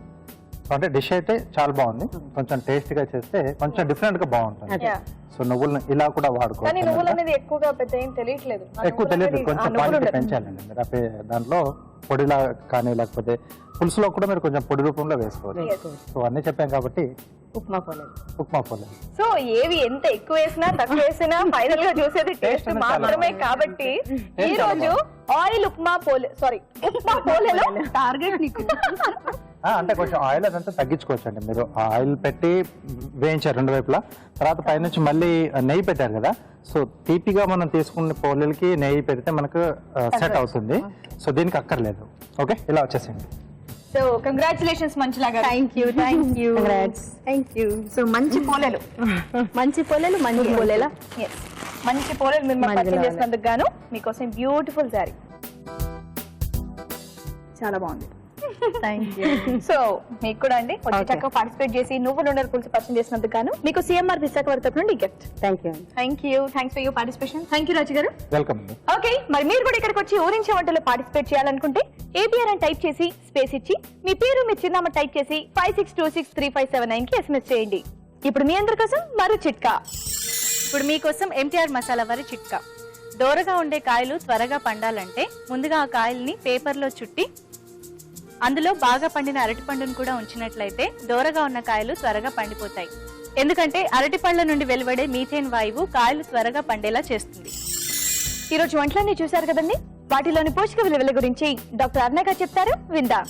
అంటే డిష్ అయితే చాలా బాగుంది. కొంచెం టేస్టీగా చేస్తే కొంచెం డిఫరెంట్ గా బాగుంటుంది. సో నువ్వులను ఇలా కూడా కానీ వాడుకోవచ్చు. నువ్వులు అనేది ఎక్కువగా పెద్ద ఏం తెలియట్లేదు. ఎక్కువ తెలియదు, కొంచెం క్వాంటిటీ పెంచాలండి మీరు. దాంట్లో పొడిలా కానీ లేకపోతే పులుసులో కూడా మీరు కొంచెం పొడి రూపంలో వేసుకోవచ్చు. సో అన్నీ చెప్పాం కాబట్టి ఉప్మా పోలేదు. ఉప్మా పోలేదు. సో ఏవి ఎంత ఎక్కువ వేసినా తక్కువ వేసినా ఫైనల్ గా చూసేది టేస్ట్ అనేది మాత్రమే చాలా కాబట్టి Taste ఈ చాలా రోజు ఆయిల్ ఉప్మా పోలేలో టార్గెట్ నీకు. అంటే కొంచెం ఆయిల్ అదంతా తగ్గించుకోవచ్చు అండి. మీరు ఆయిల్ పెట్టి వేయించారు రెండు వైపులా, తర్వాత పైనుంచి మళ్ళీ నెయ్యి పెట్టారు కదా, సో తీపిగా మనం తీసుకున్న పోలేలకి నెయ్యి పెడితే మనకు సెట్ అవుతుంది. సో దీనికి అక్కర్లేదు. ఓకే, ఇలా వచ్చేసింది. సో కంగ్రాచులేషన్స్ మంచిలాగా. Thank you. Thank you. So మంచి పోలేలు మంచి పోలేలు, మంచి పోలేలా. Yes. మంచి పోలేలు మిమ్మల్ని మంచి పరిచయం పోలేలు. చేసినందుకు గాను మీకోసం బ్యూటిఫుల్ శారీ. చాలా బాగుంది. Thank you. సో మీకు కూడా అండి వచ్చి Okay. చక్కగా పార్టిసిపేట్ చేసి నువ్వు నుండి పులుసు పరిచయం చేసినందుకు గాను మీకు సిఎంఆర్ విశాఖ తరపు నుండి gift. Thank you. Thanks for your participation. Thank you Raju గారు. వెల్కమ్ అండి. ఓకే, మరి మీరు కూడా ఇక్కడికి వచ్చి ఊరించే వంటలో పార్టిసిపేట్ చేయాలనుకుంటే ఏబిఆర్ అని టైప్ చేసి స్పేస్ ఇచ్చి మీ పేరు మీ చిరునామా టైప్ చేసి 56263579 కి SMS చేయండి. ఇప్పుడు మీ అందరి కోసం మరో చిట్కా. ఇప్పుడు మీకోసం ఎంటీఆర్ మసాలా వారి చిట్కా. దోరగా ఉండే కాయలు త్వరగా పండాలంటే ముందుగా ఆ కాయల్ని పేపర్లో చుట్టి అందులో బాగా పండిన అరటిపండును కూడా ఉంచినట్లయితే దోరగా ఉన్న కాయలు త్వరగా పండిపోతాయి. ఎందుకంటే అరటిపళ్ళ నుండి వెలువడే మీథేన్ వాయువు కాయలు త్వరగా పండేలా చేస్తుంది. ఈ రోజు వంటలన్నీ చూశారు కదండి, వాటిలోని పోషక విలువల గురించి డాక్టర్ అర్ణ గారు చెప్తారు, విందా.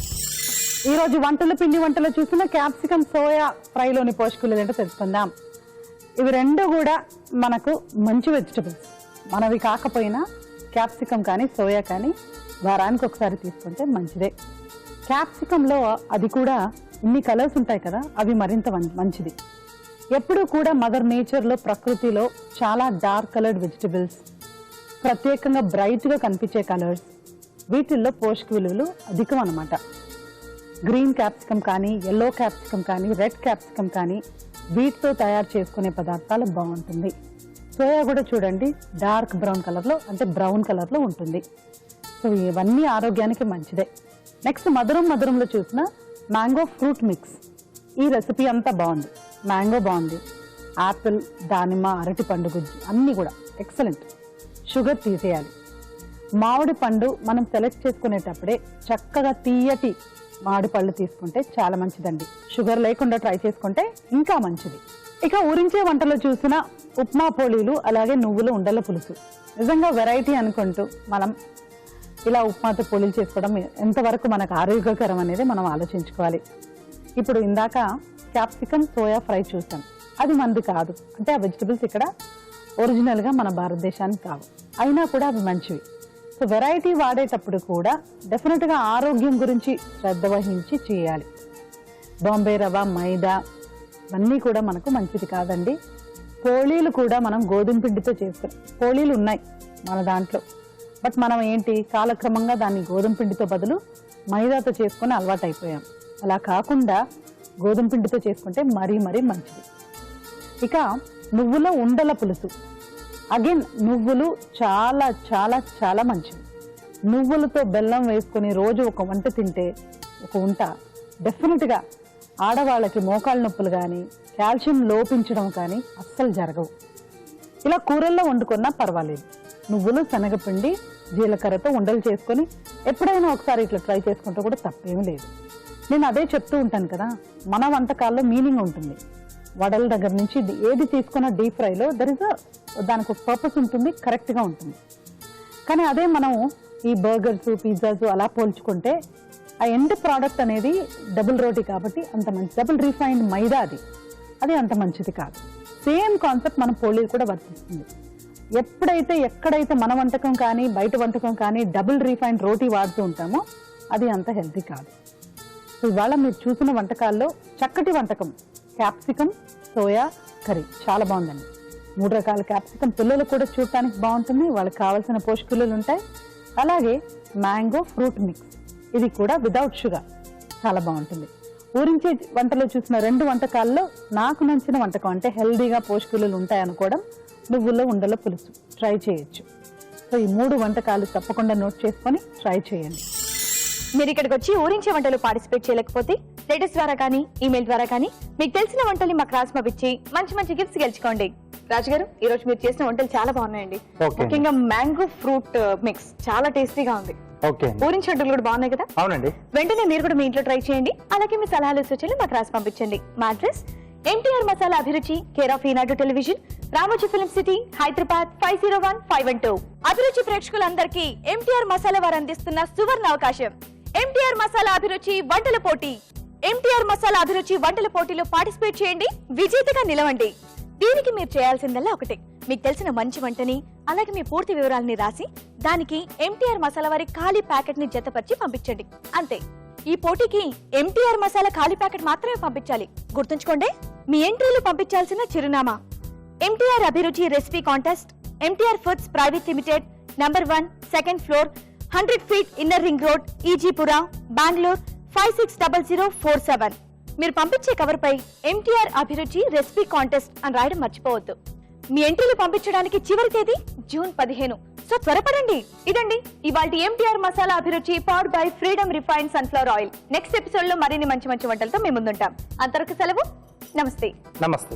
ఈ రోజు పిండి వంటలు చూసిన క్యాప్సికమ్ సోయా ఫ్రైలోని పోషకులు ఏంటో తెలుసుకుందాం. ఇవి రెండు కూడా మనకు మంచి వెజిటబుల్స్. మనవి కాకపోయినా క్యాప్సికమ్ కానీ సోయా కానీ వారానికి ఒకసారి తీసుకుంటే మంచిదే. క్యాప్సికంలో అది కూడా ఇన్ని కలర్స్ ఉంటాయి కదా, అవి మరింత మంచిది. ఎప్పుడూ కూడా మదర్ నేచర్లో ప్రకృతిలో చాలా డార్క్ కలర్డ్ వెజిటబుల్స్, ప్రత్యేకంగా బ్రైట్గా కనిపించే కలర్స్, వీటిల్లో పోషక విలువలు అధికం అన్నమాట. గ్రీన్ క్యాప్సికమ్ కానీ, ఎల్లో క్యాప్సికమ్ కానీ, రెడ్ క్యాప్సికమ్ కానీ వీటితో తయారు చేసుకునే పదార్థాలు బాగుంటుంది. సోయా కూడా చూడండి డార్క్ బ్రౌన్ కలర్లో, అంటే బ్రౌన్ కలర్లో ఉంటుంది. సో ఇవన్నీ ఆరోగ్యానికి మంచిదే. నెక్స్ట్ మధురంలో చూసిన మ్యాంగో ఫ్రూట్ మిక్స్. ఈ రెసిపీ అంతా బాగుంది. మ్యాంగో బాగుంది, యాపిల్, దానిమ్మ, అరటి పండు గుజ్జు అన్నీ కూడా ఎక్సలెంట్. షుగర్ తీసేయాలి. మామిడి పండు మనం సెలెక్ట్ చేసుకునేటప్పుడే చక్కగా తీయటి మామిడి పళ్ళు తీసుకుంటే చాలా మంచిదండి. షుగర్ లేకుండా ట్రై చేసుకుంటే ఇంకా మంచిది. ఇక ఊరించే వంటలో చూసిన ఉప్మా పోళీలు, అలాగే నువ్వులు ఉండల పులుసు నిజంగా వెరైటీ అనుకుంటూ మనం ఇలా ఉప్మాతో పోళీలు చేసుకోవడం ఎంతవరకు మనకు ఆరోగ్యకరం అనేది మనం ఆలోచించుకోవాలి. ఇప్పుడు ఇందాక క్యాప్సికమ్ సోయా ఫ్రై చూసాం, అది మనది కాదు, అంటే ఆ వెజిటబుల్స్ ఇక్కడ ఒరిజినల్గా మన భారతదేశానికి కావు, అయినా కూడా అవి మంచివి. సో వెరైటీ వాడేటప్పుడు కూడా డెఫినెట్గా ఆరోగ్యం గురించి శ్రద్ధ వహించి చేయాలి. బాంబే రవ్వ, మైదా ఇవన్నీ కూడా మనకు మంచిది కాదండి. పోళీలు కూడా మనం గోధుమ పిండితో చేసుకున్నాం. పోళీలు ఉన్నాయి మన దాంట్లో, బట్ మనం ఏంటి కాలక్రమంగా దాన్ని గోధుమ పిండితో బదులు మైదాతో చేసుకుని అలవాటు అయిపోయాం. అలా కాకుండా గోధుమ పిండితో చేసుకుంటే మరీ మంచిది. ఇక నువ్వుల ఉండల పులుసు. అగైన్ నువ్వులు చాలా చాలా చాలా మంచివి. నువ్వులతో బెల్లం వేసుకొని రోజు ఒక వంట తింటే, ఒక వంట డెఫినెట్గా ఆడవాళ్ళకి మోకాళ్ళ నొప్పులు కానీ, కాల్షియం లోపించడం కానీ అస్సలు జరగవు. ఇలా కూరల్లో వండుకున్నా పర్వాలేదు. నువ్వులు, శనగపిండి, జీలకర్రతో ఉండలు చేసుకొని ఎప్పుడైనా ఒకసారి ఇట్లా ట్రై చేసుకుంటే కూడా తప్పేమీ లేదు. నేను అదే చెప్తూ ఉంటాను కదా, మన వంటకాల్లో మీనింగ్ ఉంటుంది. వడల దగ్గర నుంచి ఏది తీసుకున్న డీప్ ఫ్రైలో దానికి ఒక పర్పస్ ఉంటుంది, కరెక్ట్గా ఉంటుంది. కానీ అదే మనం ఈ బర్గర్స్, పిజ్జాస్ అలా పోల్చుకుంటే ఆ ఎండ్ ప్రోడక్ట్ అనేది డబుల్ రోటీ కాబట్టి అంత మంచి, డబుల్ రీఫైన్డ్ మైదా అది అంత మంచిది కాదు. సేమ్ కాన్సెప్ట్ మన పోళీలు కూడా వర్తిస్తుంది. ఎక్కడైతే మన వంటకం కానీ బయట వంటకం కానీ డబుల్ రీఫైన్డ్ రోటీ వాడుతూ ఉంటామో అది అంత హెల్తీ కాదు. సో ఇవాళ మీరు చూసిన వంటకాల్లో చక్కటి వంటకం క్యాప్సికమ్ సోయా కర్రీ చాలా బాగుందండి. 3 రకాల క్యాప్సికమ్ పిల్లలు కూడా చూడటానికి బాగుంటుంది, వాళ్ళకి కావాల్సిన పోషకాలు ఉంటాయి. అలాగే మ్యాంగో ఫ్రూట్ మిక్స్, ఇది కూడా వితౌట్ షుగర్ చాలా బాగుంటుంది. ఊరించే వంటలో చూసిన 2 వంటకాల్లో నాకు నచ్చిన వంటకం, అంటే హెల్దీగా పోషకాలు ఉంటాయి అనుకోవడం, నువ్వుల్లో ఉండల పులుసు ట్రై చేయొచ్చు. సో ఈ 3 వంటకాలు తప్పకుండా నోట్ చేసుకొని ట్రై చేయండి. మీరు ఇక్కడికి వచ్చి ఊరించే వంటలు పార్టిసిపేట్ చేయలేకపోతే లెటర్స్ ద్వారా కానీ ఈమెయిల్ ద్వారా కానీ మీకు తెలిసిన వంటల్ని మాకు రాసి పంపించి మంచి గిఫ్ట్స్ గెలుచుకోండి. రాజు గారు, ఈ రోజు మీరు చేసిన వంటలు చాలా బాగున్నాయండి. ముఖ్యంగా మ్యాంగో ఫ్రూట్ మిక్స్ చాలా టేస్టీగా ఉంది. ఊరించే వంటలు కూడా బాగున్నాయి కదా. అవునండి. వెంటనే మీరు కూడా మీ ఇంట్లో ట్రై చేయండి. అలాగే మీ సలహాలు సూచనలు మాకు రాసి పంపించండి. మా అడ్రస్ ఎంటీఆర్ మసాలా అభిరుచి care of Eenadu television, Ramoji film city, Hyderabad 501512. అభిరుచి ప్రేక్షకులందరికీ ఎంటీఆర్ మసాలా వారు అందిస్తున్న సువర్ణ అవకాశం. ఎంటీఆర్ మసాలా అభిరుచి వంటల పోటీ. ఎంటీఆర్ మసాలా అభిరుచి వంటల పోటీలో పార్టిసిపేట్ చేయండి, విజేతగా నిలవండి. దీనికి మీరు చేయాల్సిందల్లా ఒకటే, మీకు తెలిసిన మంచి వంటని అలాగే మీ పూర్తి వివరాలని రాసి దానికి ఎంటీఆర్ మసాలా వారి ఖాళీ ప్యాకెట్ ని జతపరిచి పంపించండి, అంతే. ఈ పోటీకి ఎంటీఆర్ మసాలా ఖాళీ ప్యాకెట్ మాత్రమే పంపించాలి, గుర్తుంచుకోండి. మీ ఎంట్రీలు పంపించాల్సిన చిరునామా MTR Abhiruchi recipe contest, MTR foods private limited, number 1, 2nd floor, 100 feet inner ring road, Ejipura, Bengaluru 560047. మీరు పంపించే కవర్ పై ఎంటీఆర్ అభిరుచి రెసిపీ కాంటెస్ట్ అని రాయడం మర్చిపోవద్దు. మీ ఎంట్రీలు పంపించడానికి చివరి తేదీ జూన్ 15. సో త్వరపడండి. ఇదండి ఇవాల్టి ఎంటీఆర్ మసాలా అభిరుచి powered by freedom refined sunflower oil. Next episode లో మరిన్ని మంచి మంచి వంటలతో మేము ముందుంటాం. అంతవరకు సెలవు. నమస్తే. నమస్తే.